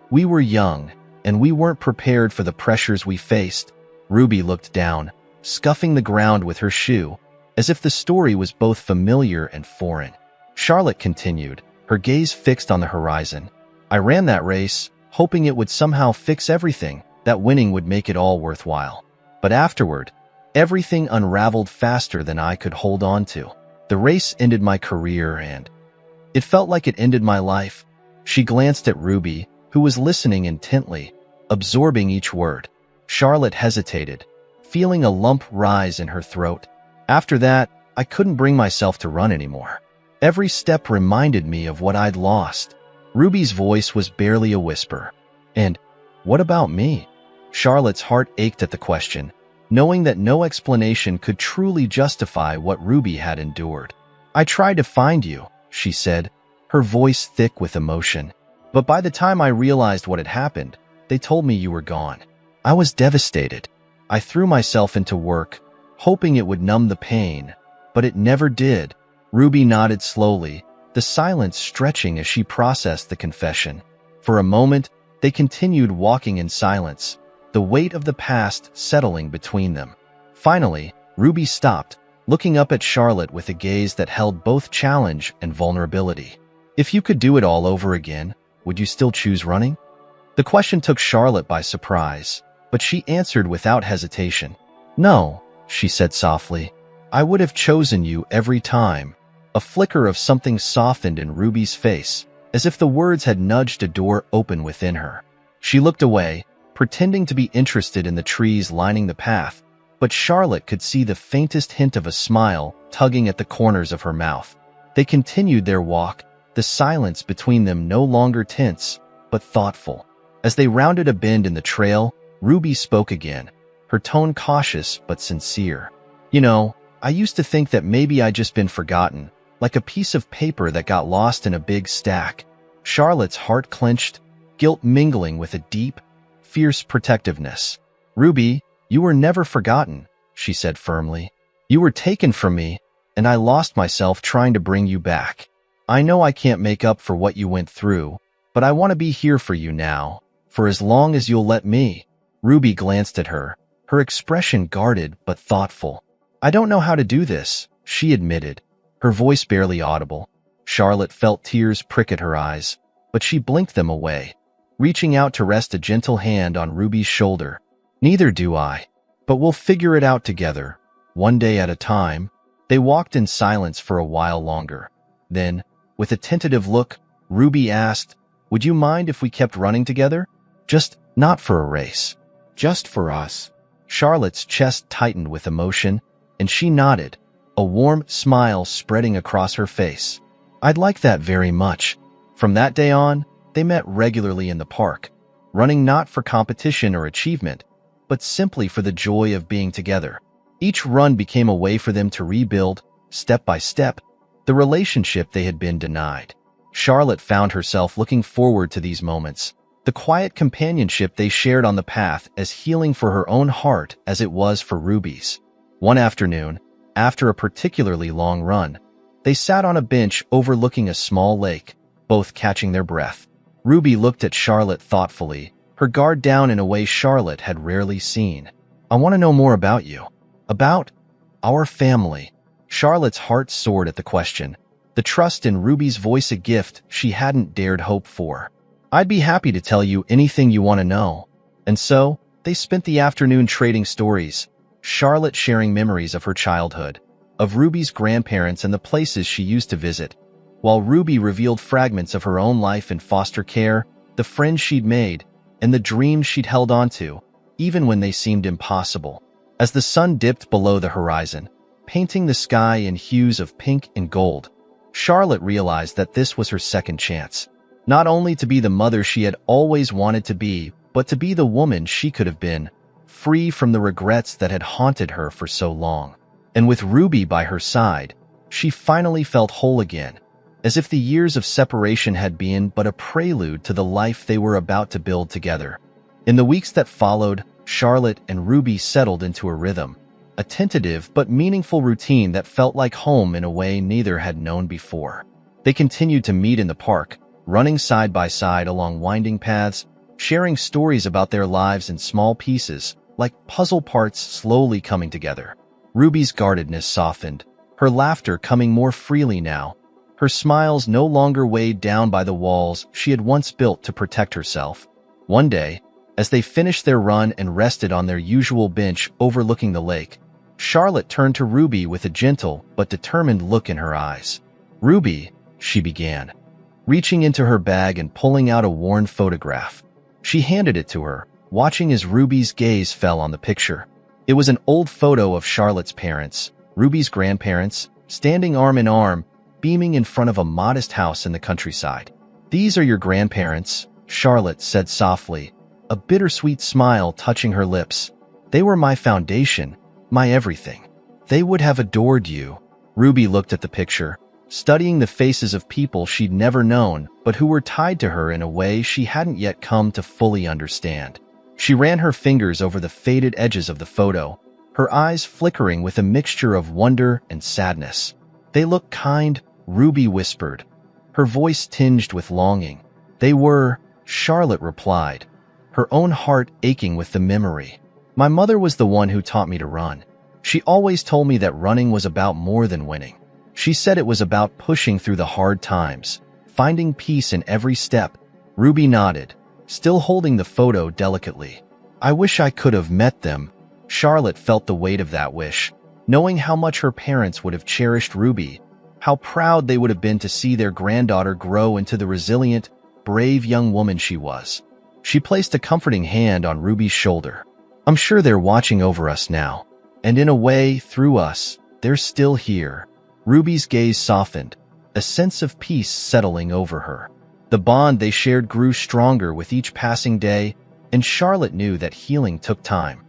we were young, and we weren't prepared for the pressures we faced." Ruby looked down, scuffing the ground with her shoe, as if the story was both familiar and foreign. Charlotte continued, her gaze fixed on the horizon. "I ran that race, hoping it would somehow fix everything, that winning would make it all worthwhile. But afterward, everything unraveled faster than I could hold on to. The race ended my career and it felt like it ended my life." She glanced at Ruby, who was listening intently, absorbing each word. Charlotte hesitated, feeling a lump rise in her throat. "After that, I couldn't bring myself to run anymore. Every step reminded me of what I'd lost." Ruby's voice was barely a whisper. "And what about me?" Charlotte's heart ached at the question, knowing that no explanation could truly justify what Ruby had endured. "I tried to find you," she said, her voice thick with emotion. "But by the time I realized what had happened, they told me you were gone. I was devastated. I threw myself into work, hoping it would numb the pain, but it never did." Ruby nodded slowly, the silence stretching as she processed the confession. For a moment, they continued walking in silence, the weight of the past settling between them. Finally, Ruby stopped, looking up at Charlotte with a gaze that held both challenge and vulnerability. "If you could do it all over again, would you still choose running?" The question took Charlotte by surprise, but she answered without hesitation. No, she said softly. I would have chosen you every time. A flicker of something softened in Ruby's face, as if the words had nudged a door open within her. She looked away, pretending to be interested in the trees lining the path, but Charlotte could see the faintest hint of a smile tugging at the corners of her mouth. They continued their walk, the silence between them no longer tense, but thoughtful. As they rounded a bend in the trail, Ruby spoke again, her tone cautious but sincere. You know, I used to think that maybe I'd just been forgotten, like a piece of paper that got lost in a big stack. Charlotte's heart clenched, guilt mingling with a deep, fierce protectiveness. Ruby, you were never forgotten, she said firmly. You were taken from me, and I lost myself trying to bring you back. I know I can't make up for what you went through, but I want to be here for you now, for as long as you'll let me. Ruby glanced at her, her expression guarded but thoughtful. I don't know how to do this, she admitted, her voice barely audible. Charlotte felt tears prick at her eyes, but she blinked them away, reaching out to rest a gentle hand on Ruby's shoulder. Neither do I, but we'll figure it out together, one day at a time. They walked in silence for a while longer. Then, with a tentative look, Ruby asked, Would you mind if we kept running together? Just not for a race. Just for us. Charlotte's chest tightened with emotion, and she nodded, a warm smile spreading across her face. I'd like that very much. From that day on, they met regularly in the park, running not for competition or achievement, but simply for the joy of being together. Each run became a way for them to rebuild, step by step, the relationship they had been denied. Charlotte found herself looking forward to these moments, the quiet companionship they shared on the path, as healing for her own heart as it was for Ruby's. One afternoon, after a particularly long run, they sat on a bench overlooking a small lake, both catching their breath. Ruby looked at Charlotte thoughtfully, her guard down in a way Charlotte had rarely seen. I want to know more about you. About our family. Charlotte's heart soared at the question, the trust in Ruby's voice a gift she hadn't dared hope for. I'd be happy to tell you anything you want to know. And so, they spent the afternoon trading stories, Charlotte sharing memories of her childhood, of Ruby's grandparents and the places she used to visit, while Ruby revealed fragments of her own life in foster care, the friends she'd made, and the dreams she'd held onto, even when they seemed impossible. As the sun dipped below the horizon, painting the sky in hues of pink and gold, Charlotte realized that this was her second chance. Not only to be the mother she had always wanted to be, but to be the woman she could have been, free from the regrets that had haunted her for so long. And with Ruby by her side, she finally felt whole again, as if the years of separation had been but a prelude to the life they were about to build together. In the weeks that followed, Charlotte and Ruby settled into a rhythm, a tentative but meaningful routine that felt like home in a way neither had known before. They continued to meet in the park, running side by side along winding paths, sharing stories about their lives in small pieces, like puzzle parts slowly coming together. Ruby's guardedness softened, her laughter coming more freely now, her smiles no longer weighed down by the walls she had once built to protect herself. One day, as they finished their run and rested on their usual bench overlooking the lake, Charlotte turned to Ruby with a gentle but determined look in her eyes. Ruby, she began, reaching into her bag and pulling out a worn photograph. She handed it to her, watching as Ruby's gaze fell on the picture. It was an old photo of Charlotte's parents, Ruby's grandparents, standing arm in arm, beaming in front of a modest house in the countryside. These are your grandparents, Charlotte said softly, a bittersweet smile touching her lips. They were my foundation, my everything. They would have adored you. Ruby looked at the picture, studying the faces of people she'd never known, but who were tied to her in a way she hadn't yet come to fully understand. She ran her fingers over the faded edges of the photo, her eyes flickering with a mixture of wonder and sadness. They look kind, Ruby whispered, her voice tinged with longing. They were, Charlotte replied, her own heart aching with the memory. My mother was the one who taught me to run. She always told me that running was about more than winning. She said it was about pushing through the hard times, finding peace in every step. Ruby nodded, still holding the photo delicately. I wish I could have met them, Charlotte felt the weight of that wish, knowing how much her parents would have cherished Ruby, how proud they would have been to see their granddaughter grow into the resilient, brave young woman she was. She placed a comforting hand on Ruby's shoulder. "I'm sure they're watching over us now. And in a way, through us, they're still here." Ruby's gaze softened, a sense of peace settling over her. The bond they shared grew stronger with each passing day, and Charlotte knew that healing took time.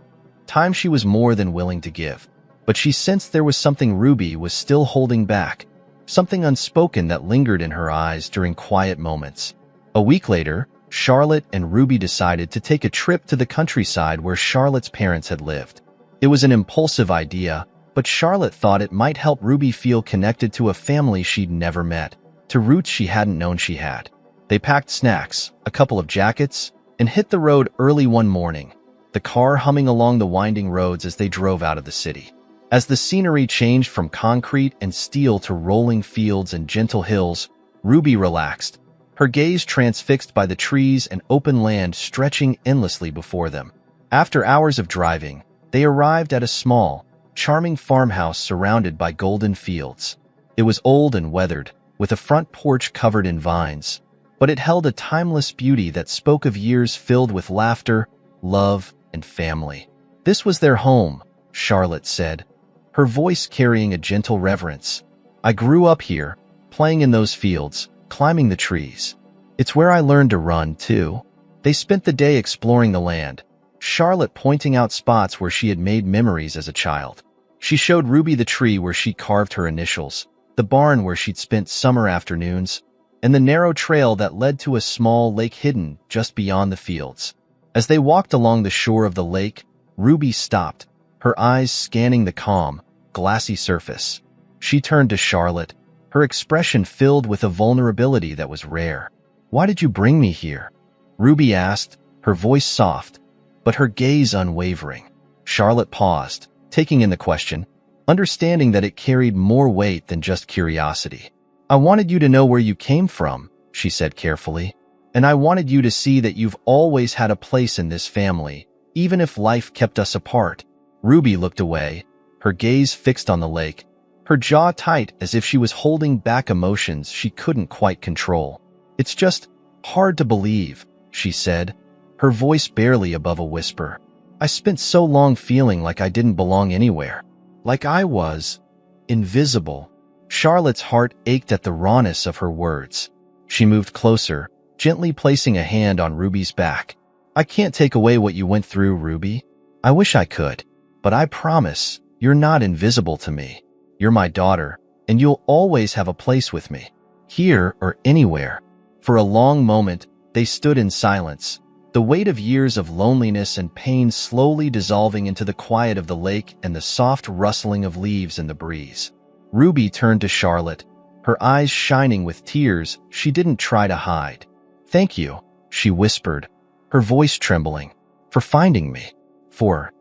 Time she was more than willing to give. But she sensed there was something Ruby was still holding back, something unspoken that lingered in her eyes during quiet moments. A week later, Charlotte and Ruby decided to take a trip to the countryside where Charlotte's parents had lived. It was an impulsive idea, but Charlotte thought it might help Ruby feel connected to a family she'd never met, to roots she hadn't known she had. They packed snacks, a couple of jackets, and hit the road early one morning, the car humming along the winding roads as they drove out of the city. As the scenery changed from concrete and steel to rolling fields and gentle hills, Ruby relaxed, her gaze transfixed by the trees and open land stretching endlessly before them. After hours of driving, they arrived at a small, charming farmhouse surrounded by golden fields. It was old and weathered, with a front porch covered in vines, but it held a timeless beauty that spoke of years filled with laughter, love, and family. "This was their home," Charlotte said, her voice carrying a gentle reverence. "I grew up here, playing in those fields, climbing the trees. It's where I learned to run, too." They spent the day exploring the land, Charlotte pointing out spots where she had made memories as a child. She showed Ruby the tree where she carved her initials, the barn where she'd spent summer afternoons, and the narrow trail that led to a small lake hidden just beyond the fields. As they walked along the shore of the lake, Ruby stopped, her eyes scanning the calm, glassy surface. She turned to Charlotte, her expression filled with a vulnerability that was rare. "Why did you bring me here?" Ruby asked, her voice soft, but her gaze unwavering. Charlotte paused, taking in the question, understanding that it carried more weight than just curiosity. "I wanted you to know where you came from," she said carefully, "and I wanted you to see that you've always had a place in this family, even if life kept us apart." Ruby looked away, her gaze fixed on the lake, her jaw tight as if she was holding back emotions she couldn't quite control. "It's just hard to believe," she said, her voice barely above a whisper. "I spent so long feeling like I didn't belong anywhere, like I was invisible." Charlotte's heart ached at the rawness of her words. She moved closer, gently placing a hand on Ruby's back. "I can't take away what you went through, Ruby. I wish I could, but I promise you're not invisible to me. You're my daughter, and you'll always have a place with me, here or anywhere." For a long moment, they stood in silence, the weight of years of loneliness and pain slowly dissolving into the quiet of the lake and the soft rustling of leaves in the breeze. Ruby turned to Charlotte, her eyes shining with tears she didn't try to hide. "Thank you," she whispered, her voice trembling, "for finding me, for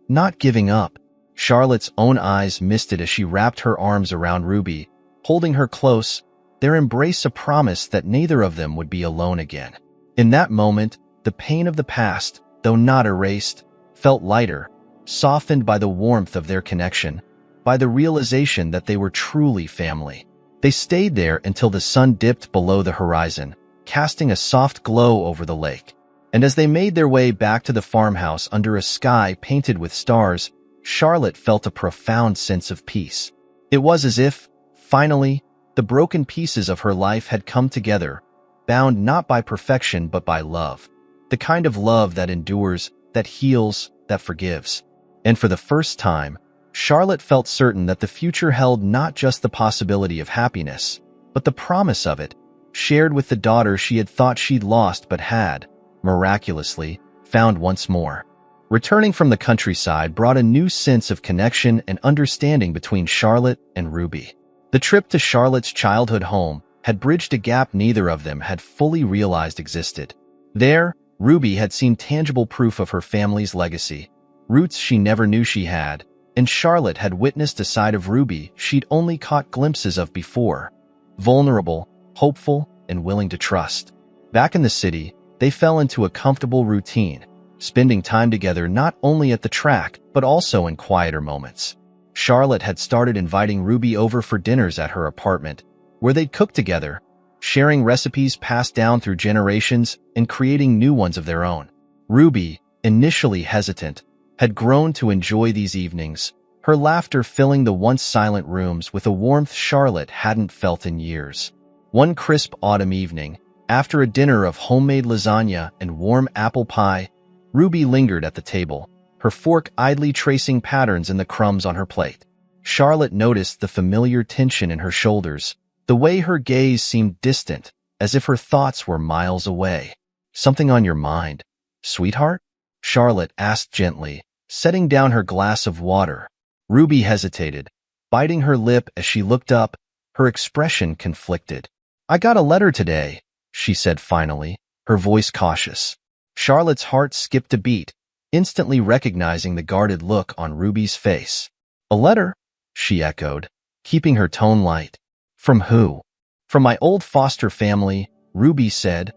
not giving up." Charlotte's own eyes misted as she wrapped her arms around Ruby, holding her close, their embrace a promise that neither of them would be alone again. In that moment, the pain of the past, though not erased, felt lighter, softened by the warmth of their connection, by the realization that they were truly family. They stayed there until the sun dipped below the horizon, casting a soft glow over the lake. And as they made their way back to the farmhouse under a sky painted with stars, Charlotte felt a profound sense of peace. It was as if, finally, the broken pieces of her life had come together, bound not by perfection but by love. The kind of love that endures, that heals, that forgives. And for the first time, Charlotte felt certain that the future held not just the possibility of happiness, but the promise of it, shared with the daughter she had thought she'd lost but had, miraculously, found once more. Returning from the countryside brought a new sense of connection and understanding between Charlotte and Ruby. The trip to Charlotte's childhood home had bridged a gap neither of them had fully realized existed. There, Ruby had seen tangible proof of her family's legacy, roots she never knew she had, and Charlotte had witnessed a side of Ruby she'd only caught glimpses of before, vulnerable, hopeful, and willing to trust. Back in the city, they fell into a comfortable routine, spending time together not only at the track, but also in quieter moments. Charlotte had started inviting Ruby over for dinners at her apartment, where they'd cook together, sharing recipes passed down through generations and creating new ones of their own. Ruby, initially hesitant, had grown to enjoy these evenings, her laughter filling the once silent rooms with a warmth Charlotte hadn't felt in years. One crisp autumn evening, after a dinner of homemade lasagna and warm apple pie, Ruby lingered at the table, her fork idly tracing patterns in the crumbs on her plate. Charlotte noticed the familiar tension in her shoulders, the way her gaze seemed distant, as if her thoughts were miles away. "Something on your mind, sweetheart?" Charlotte asked gently, setting down her glass of water. Ruby hesitated, biting her lip as she looked up, her expression conflicted. "I got a letter today," she said finally, her voice cautious. Charlotte's heart skipped a beat, instantly recognizing the guarded look on Ruby's face. "A letter?" she echoed, keeping her tone light. "From who?" "From my old foster family," Ruby said,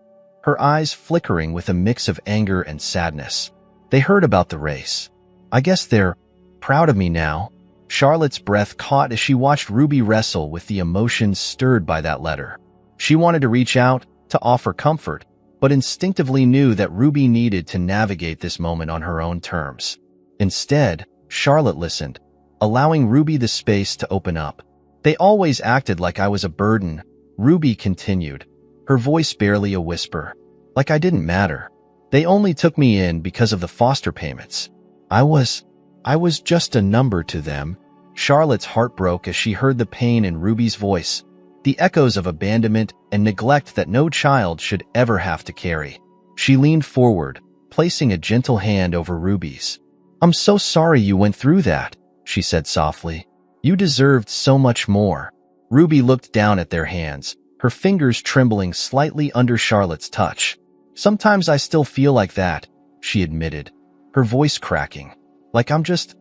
her eyes flickering with a mix of anger and sadness. "They heard about the race. I guess they're proud of me now." Charlotte's breath caught as she watched Ruby wrestle with the emotions stirred by that letter. She wanted to reach out, to offer comfort, but instinctively knew that Ruby needed to navigate this moment on her own terms. Instead, Charlotte listened, allowing Ruby the space to open up. "They always acted like I was a burden," Ruby continued, her voice barely a whisper. "Like I didn't matter. They only took me in because of the foster payments. I was just a number to them." Charlotte's heart broke as she heard the pain in Ruby's voice, the echoes of abandonment and neglect that no child should ever have to carry. She leaned forward, placing a gentle hand over Ruby's. "I'm so sorry you went through that," she said softly. "You deserved so much more." Ruby looked down at their hands, her fingers trembling slightly under Charlotte's touch. "Sometimes I still feel like that," she admitted, her voice cracking. "Like I'm just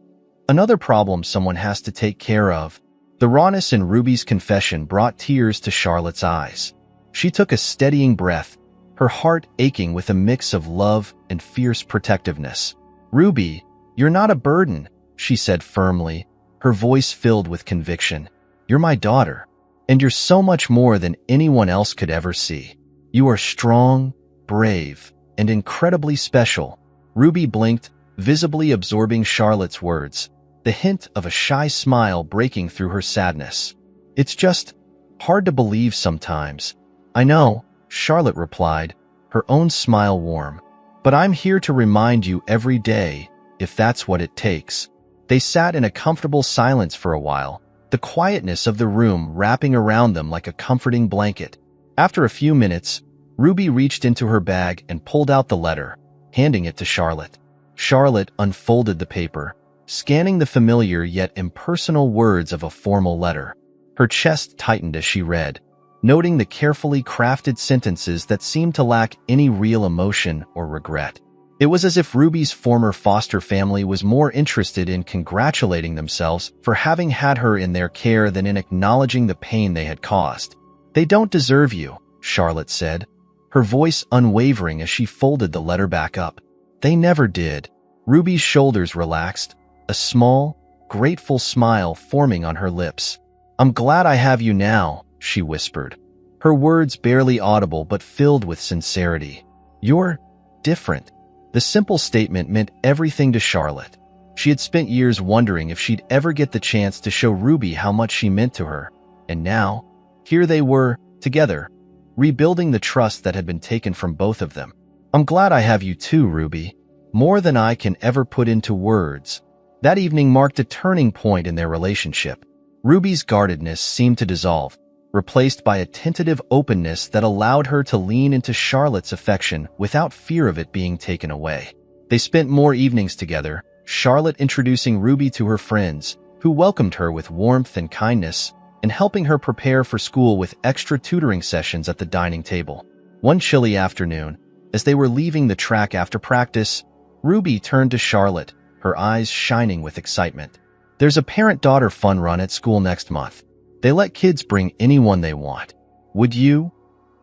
another problem someone has to take care of." The rawness in Ruby's confession brought tears to Charlotte's eyes. She took a steadying breath, her heart aching with a mix of love and fierce protectiveness. "Ruby, you're not a burden," she said firmly, her voice filled with conviction. "You're my daughter, and you're so much more than anyone else could ever see. You are strong, brave, and incredibly special." Ruby blinked, visibly absorbing Charlotte's words, the hint of a shy smile breaking through her sadness. "It's just hard to believe sometimes." "I know," Charlotte replied, her own smile warm. "But I'm here to remind you every day, if that's what it takes." They sat in a comfortable silence for a while, the quietness of the room wrapping around them like a comforting blanket. After a few minutes, Ruby reached into her bag and pulled out the letter, handing it to Charlotte. Charlotte unfolded the paper, scanning the familiar yet impersonal words of a formal letter. Her chest tightened as she read, noting the carefully crafted sentences that seemed to lack any real emotion or regret. It was as if Ruby's former foster family was more interested in congratulating themselves for having had her in their care than in acknowledging the pain they had caused. "They don't deserve you," Charlotte said, her voice unwavering as she folded the letter back up. "They never did." Ruby's shoulders relaxed, a small, grateful smile forming on her lips. "I'm glad I have you now," she whispered, her words barely audible but filled with sincerity. "You're different." The simple statement meant everything to Charlotte. She had spent years wondering if she'd ever get the chance to show Ruby how much she meant to her, and now, here they were, together, rebuilding the trust that had been taken from both of them. "I'm glad I have you too, Ruby. More than I can ever put into words." That evening marked a turning point in their relationship. Ruby's guardedness seemed to dissolve, replaced by a tentative openness that allowed her to lean into Charlotte's affection without fear of it being taken away. They spent more evenings together, Charlotte introducing Ruby to her friends, who welcomed her with warmth and kindness, and helping her prepare for school with extra tutoring sessions at the dining table. One chilly afternoon, as they were leaving the track after practice, Ruby turned to Charlotte, her eyes shining with excitement. "There's a parent-daughter fun run at school next month. They let kids bring anyone they want. Would you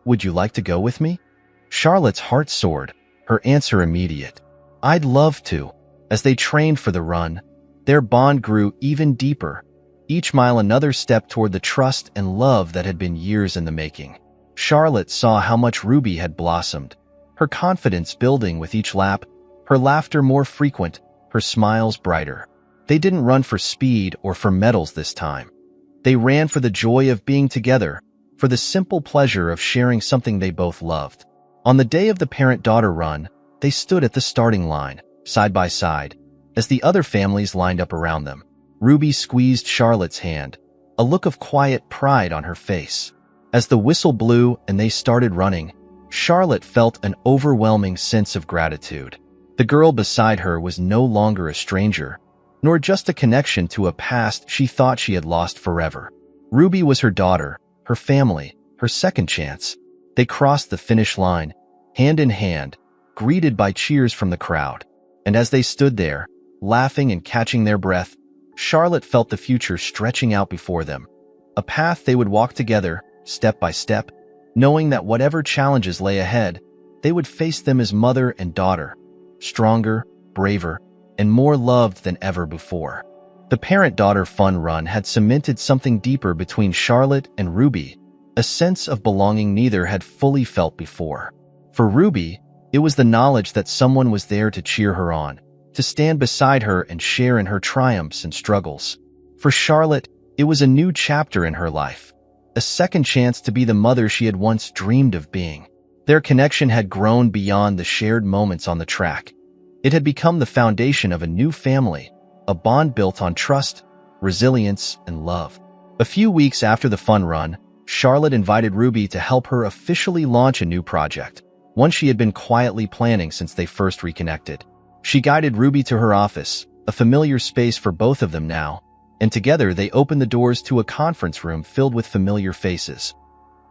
like to go with me?" Charlotte's heart soared, her answer immediate. "I'd love to." As they trained for the run, their bond grew even deeper, each mile another step toward the trust and love that had been years in the making. Charlotte saw how much Ruby had blossomed, her confidence building with each lap, her laughter more frequent, her smiles brighter. They didn't run for speed or for medals this time. They ran for the joy of being together, for the simple pleasure of sharing something they both loved. On the day of the parent-daughter run, they stood at the starting line, side by side, as the other families lined up around them. Ruby squeezed Charlotte's hand, a look of quiet pride on her face. As the whistle blew and they started running, Charlotte felt an overwhelming sense of gratitude. The girl beside her was no longer a stranger, nor just a connection to a past she thought she had lost forever. Ruby was her daughter, her family, her second chance. They crossed the finish line, hand in hand, greeted by cheers from the crowd. And as they stood there, laughing and catching their breath, Charlotte felt the future stretching out before them. A path they would walk together, step by step, knowing that whatever challenges lay ahead, they would face them as mother and daughter, stronger, braver, and more loved than ever before. The parent-daughter fun run had cemented something deeper between Charlotte and Ruby, a sense of belonging neither had fully felt before. For Ruby, it was the knowledge that someone was there to cheer her on, to stand beside her and share in her triumphs and struggles. For Charlotte, it was a new chapter in her life, a second chance to be the mother she had once dreamed of being. Their connection had grown beyond the shared moments on the track. It had become the foundation of a new family, a bond built on trust, resilience, and love. A few weeks after the fun run, Charlotte invited Ruby to help her officially launch a new project, one she had been quietly planning since they first reconnected. She guided Ruby to her office, a familiar space for both of them now, and together they opened the doors to a conference room filled with familiar faces.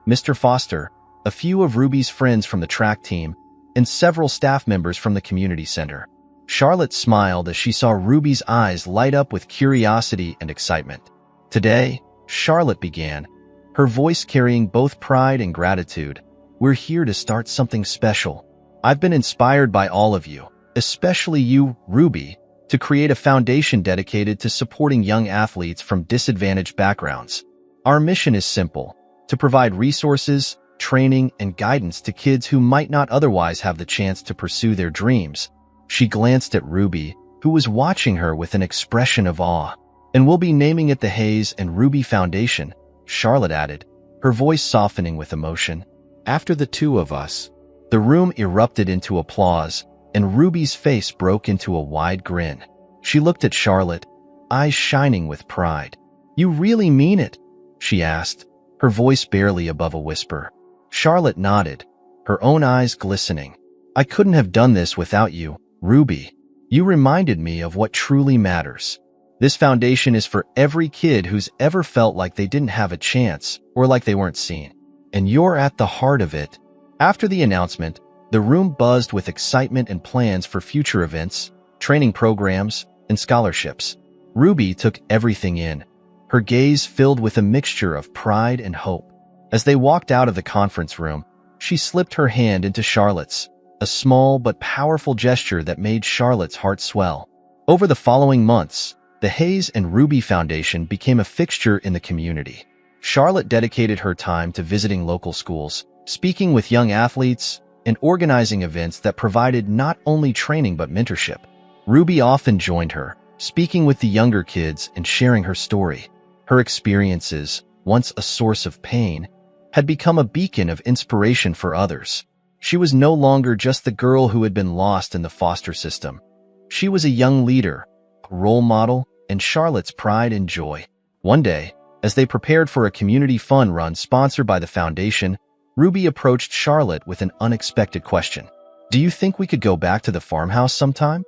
Mr. Foster, a few of Ruby's friends from the track team, and several staff members from the community center. Charlotte smiled as she saw Ruby's eyes light up with curiosity and excitement. "Today," Charlotte began, her voice carrying both pride and gratitude, "we're here to start something special. I've been inspired by all of you, especially you, Ruby, to create a foundation dedicated to supporting young athletes from disadvantaged backgrounds. Our mission is simple: to provide resources, training, and guidance to kids who might not otherwise have the chance to pursue their dreams." She glanced at Ruby, who was watching her with an expression of awe. "And we'll be naming it the Hayes and Ruby Foundation," Charlotte added, her voice softening with emotion. "After the two of us." The room erupted into applause, and Ruby's face broke into a wide grin. She looked at Charlotte, eyes shining with pride. "You really mean it?" she asked, her voice barely above a whisper. Charlotte nodded, her own eyes glistening. "I couldn't have done this without you, Ruby. You reminded me of what truly matters. This foundation is for every kid who's ever felt like they didn't have a chance or like they weren't seen. And you're at the heart of it." After the announcement, the room buzzed with excitement and plans for future events, training programs, and scholarships. Ruby took everything in, her gaze filled with a mixture of pride and hope. As they walked out of the conference room, she slipped her hand into Charlotte's, a small but powerful gesture that made Charlotte's heart swell. Over the following months, the Hayes and Ruby Foundation became a fixture in the community. Charlotte dedicated her time to visiting local schools, speaking with young athletes, and organizing events that provided not only training but mentorship. Ruby often joined her, speaking with the younger kids and sharing her story. Her experiences, once a source of pain, had become a beacon of inspiration for others. She was no longer just the girl who had been lost in the foster system. She was a young leader, a role model, and Charlotte's pride and joy. One day, as they prepared for a community fun run sponsored by the foundation, Ruby approached Charlotte with an unexpected question. "Do you think we could go back to the farmhouse sometime?"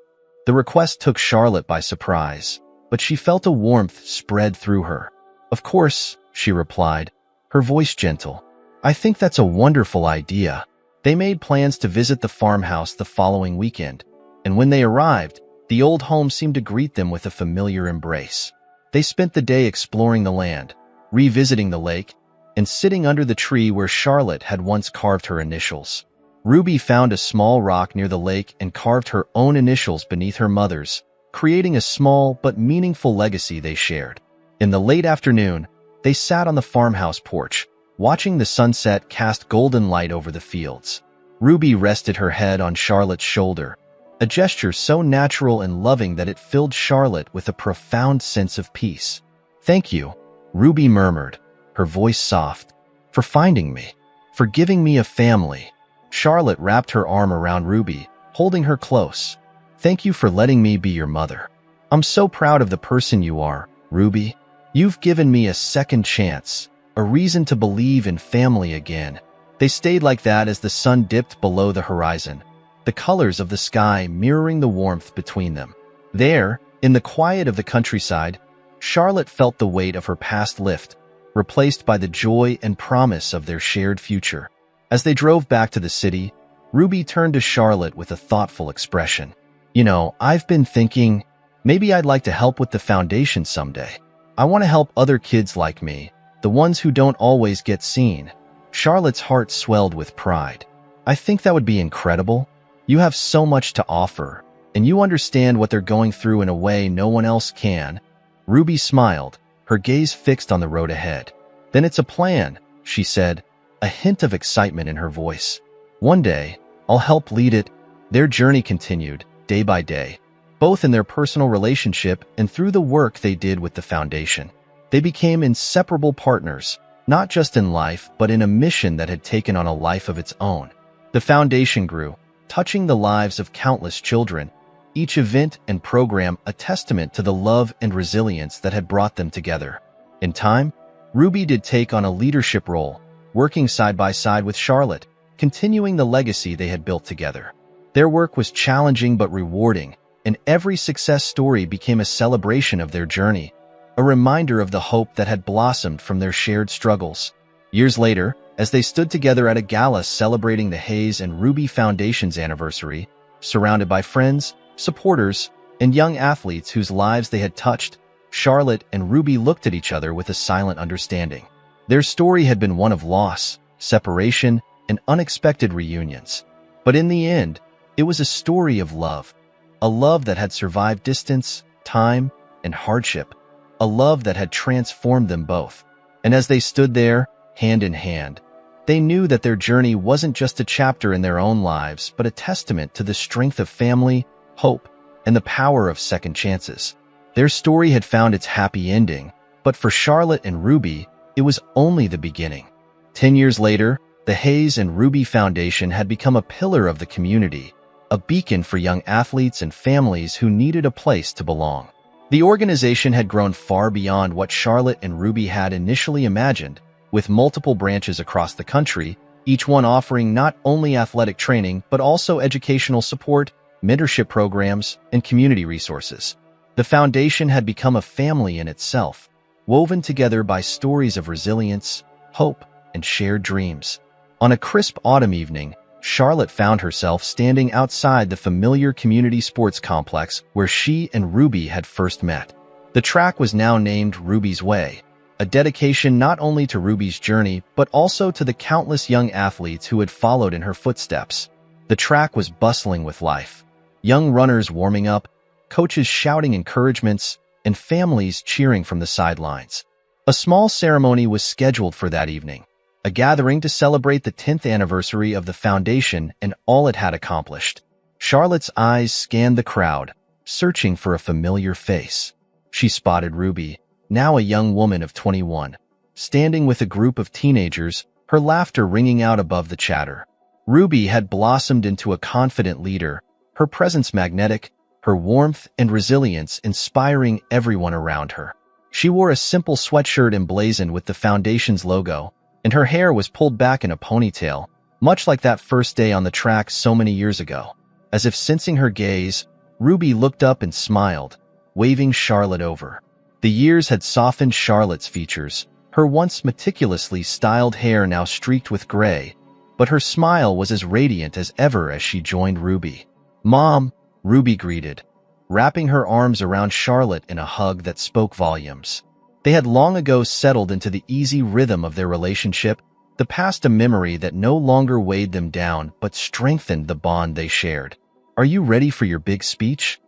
The request took Charlotte by surprise, but she felt a warmth spread through her. "Of course," she replied, her voice gentle. "I think that's a wonderful idea." They made plans to visit the farmhouse the following weekend, and when they arrived, the old home seemed to greet them with a familiar embrace. They spent the day exploring the land, revisiting the lake, and sitting under the tree where Charlotte had once carved her initials. Ruby found a small rock near the lake and carved her own initials beneath her mother's, creating a small but meaningful legacy they shared. In the late afternoon, they sat on the farmhouse porch, watching the sunset cast golden light over the fields. Ruby rested her head on Charlotte's shoulder, a gesture so natural and loving that it filled Charlotte with a profound sense of peace. "Thank you," Ruby murmured, her voice soft, "for finding me, for giving me a family." Charlotte wrapped her arm around Ruby, holding her close. "Thank you for letting me be your mother. I'm so proud of the person you are, Ruby. You've given me a second chance, a reason to believe in family again." They stayed like that as the sun dipped below the horizon, the colors of the sky mirroring the warmth between them. There, in the quiet of the countryside, Charlotte felt the weight of her past lift, replaced by the joy and promise of their shared future. As they drove back to the city, Ruby turned to Charlotte with a thoughtful expression. "You know, I've been thinking, maybe I'd like to help with the foundation someday. I want to help other kids like me, the ones who don't always get seen." Charlotte's heart swelled with pride. "I think that would be incredible. You have so much to offer, and you understand what they're going through in a way no one else can." Ruby smiled, her gaze fixed on the road ahead. "Then it's a plan," she said, a hint of excitement in her voice. "One day, I'll help lead it." Their journey continued, day by day, both in their personal relationship and through the work they did with the foundation. They became inseparable partners, not just in life, but in a mission that had taken on a life of its own. The foundation grew, touching the lives of countless children, each event and program a testament to the love and resilience that had brought them together. In time, Ruby did take on a leadership role, working side by side with Charlotte, continuing the legacy they had built together. Their work was challenging but rewarding, and every success story became a celebration of their journey, a reminder of the hope that had blossomed from their shared struggles. Years later, as they stood together at a gala celebrating the Hayes and Ruby Foundation's anniversary, surrounded by friends, supporters, and young athletes whose lives they had touched, Charlotte and Ruby looked at each other with a silent understanding. Their story had been one of loss, separation, and unexpected reunions. But in the end, it was a story of love, a love that had survived distance, time, and hardship, a love that had transformed them both. And as they stood there, hand in hand, they knew that their journey wasn't just a chapter in their own lives, but a testament to the strength of family, hope, and the power of second chances. Their story had found its happy ending, but for Charlotte and Ruby, it was only the beginning. 10 years later, the Hayes and Ruby Foundation had become a pillar of the community, a beacon for young athletes and families who needed a place to belong. The organization had grown far beyond what Charlotte and Ruby had initially imagined, with multiple branches across the country, each one offering not only athletic training but also educational support, mentorship programs, and community resources. The foundation had become a family in itself, woven together by stories of resilience, hope, and shared dreams. On a crisp autumn evening, Charlotte found herself standing outside the familiar community sports complex where she and Ruby had first met. The track was now named Ruby's Way, a dedication not only to Ruby's journey but also to the countless young athletes who had followed in her footsteps. The track was bustling with life, young runners warming up, coaches shouting encouragements, and families cheering from the sidelines. A small ceremony was scheduled for that evening, a gathering to celebrate the 10th anniversary of the foundation and all it had accomplished. Charlotte's eyes scanned the crowd, searching for a familiar face. She spotted Ruby, now a young woman of 21, standing with a group of teenagers, her laughter ringing out above the chatter. Ruby had blossomed into a confident leader, her presence magnetic, her warmth and resilience inspiring everyone around her. She wore a simple sweatshirt emblazoned with the foundation's logo, and her hair was pulled back in a ponytail, much like that first day on the track so many years ago. As if sensing her gaze, Ruby looked up and smiled, waving Charlotte over. The years had softened Charlotte's features, her once meticulously styled hair now streaked with gray, but her smile was as radiant as ever as she joined Ruby. "Mom," Ruby greeted, wrapping her arms around Charlotte in a hug that spoke volumes. They had long ago settled into the easy rhythm of their relationship, the past a memory that no longer weighed them down but strengthened the bond they shared. "Are you ready for your big speech?"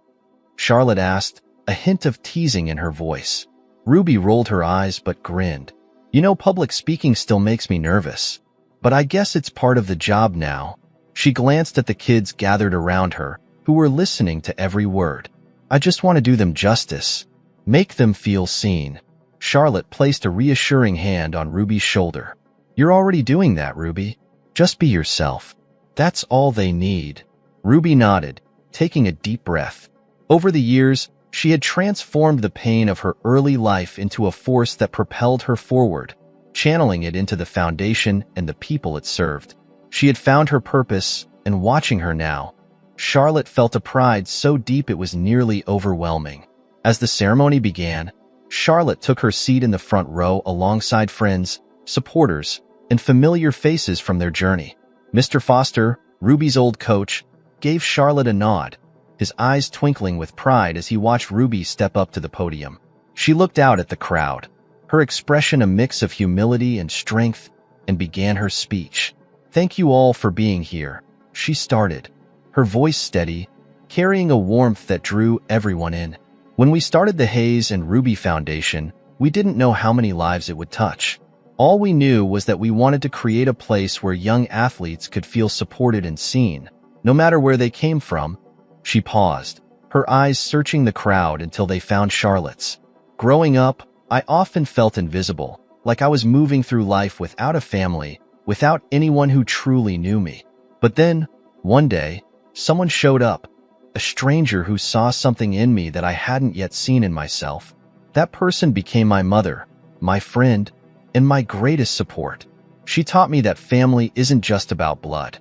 Charlotte asked, a hint of teasing in her voice. Ruby rolled her eyes but grinned. "You know, public speaking still makes me nervous. But I guess it's part of the job now." She glanced at the kids gathered around her, who were listening to every word. "I just want to do them justice. Make them feel seen." Charlotte placed a reassuring hand on Ruby's shoulder. "You're already doing that, Ruby. Just be yourself. That's all they need." Ruby nodded, taking a deep breath. Over the years, she had transformed the pain of her early life into a force that propelled her forward, channeling it into the foundation and the people it served. She had found her purpose, and watching her now, Charlotte felt a pride so deep it was nearly overwhelming. As the ceremony began, Charlotte took her seat in the front row alongside friends, supporters, and familiar faces from their journey. Mr. Foster, Ruby's old coach, gave Charlotte a nod, his eyes twinkling with pride as he watched Ruby step up to the podium. She looked out at the crowd, her expression a mix of humility and strength, and began her speech. "Thank you all for being here," she started, her voice steady, carrying a warmth that drew everyone in. "When we started the Hayes and Ruby Foundation, we didn't know how many lives it would touch. All we knew was that we wanted to create a place where young athletes could feel supported and seen, no matter where they came from." She paused, her eyes searching the crowd until they found Charlotte's. "Growing up, I often felt invisible, like I was moving through life without a family, without anyone who truly knew me. But then, one day, someone showed up, a stranger who saw something in me that I hadn't yet seen in myself. That person became my mother, my friend, and my greatest support. She taught me that family isn't just about blood.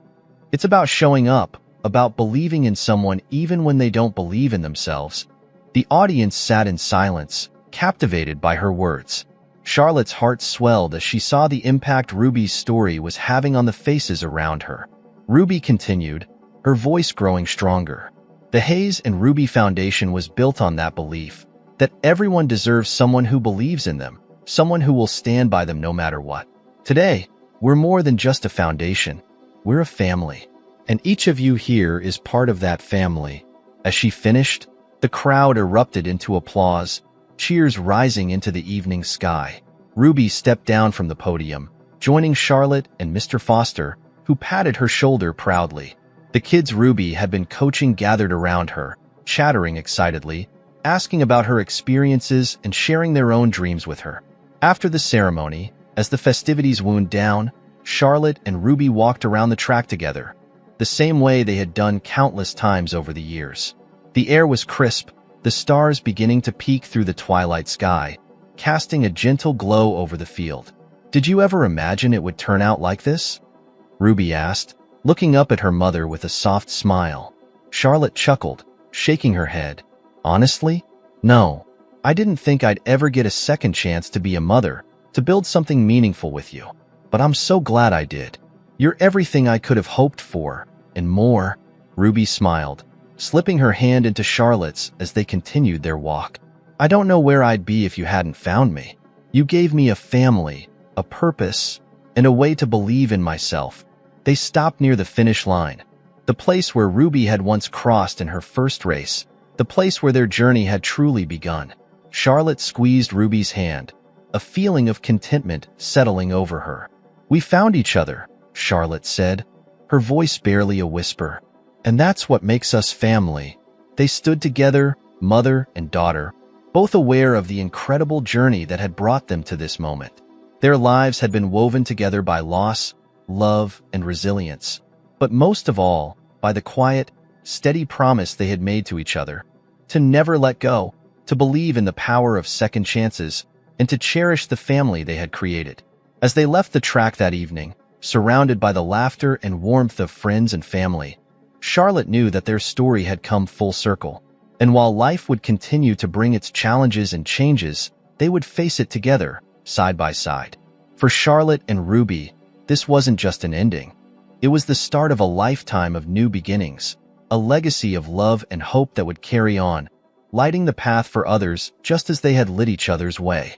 It's about showing up, about believing in someone even when they don't believe in themselves." The audience sat in silence, captivated by her words. Charlotte's heart swelled as she saw the impact Ruby's story was having on the faces around her. Ruby continued, her voice growing stronger. "The Hayes and Ruby Foundation was built on that belief, that everyone deserves someone who believes in them, someone who will stand by them no matter what. Today, we're more than just a foundation. We're a family. And each of you here is part of that family." As she finished, the crowd erupted into applause, cheers rising into the evening sky. Ruby stepped down from the podium, joining Charlotte and Mr. Foster, who patted her shoulder proudly. The kids Ruby had been coaching gathered around her, chattering excitedly, asking about her experiences and sharing their own dreams with her. After the ceremony, as the festivities wound down, Charlotte and Ruby walked around the track together, the same way they had done countless times over the years. The air was crisp, the stars beginning to peek through the twilight sky, casting a gentle glow over the field. "Did you ever imagine it would turn out like this?" Ruby asked, looking up at her mother with a soft smile. Charlotte chuckled, shaking her head. "Honestly? No. I didn't think I'd ever get a second chance to be a mother, to build something meaningful with you. But I'm so glad I did. You're everything I could have hoped for, and more." Ruby smiled, slipping her hand into Charlotte's as they continued their walk. "I don't know where I'd be if you hadn't found me. You gave me a family, a purpose, and a way to believe in myself." They stopped near the finish line, the place where Ruby had once crossed in her first race, the place where their journey had truly begun. Charlotte squeezed Ruby's hand, a feeling of contentment settling over her. "We found each other," Charlotte said, her voice barely a whisper. "And that's what makes us family." They stood together, mother and daughter, both aware of the incredible journey that had brought them to this moment. Their lives had been woven together by loss, love, and resilience, but most of all, by the quiet, steady promise they had made to each other, to never let go, to believe in the power of second chances, and to cherish the family they had created. As they left the track that evening, surrounded by the laughter and warmth of friends and family, Charlotte knew that their story had come full circle, and while life would continue to bring its challenges and changes, they would face it together, side by side. For Charlotte and Ruby, this wasn't just an ending. It was the start of a lifetime of new beginnings, a legacy of love and hope that would carry on, lighting the path for others just as they had lit each other's way.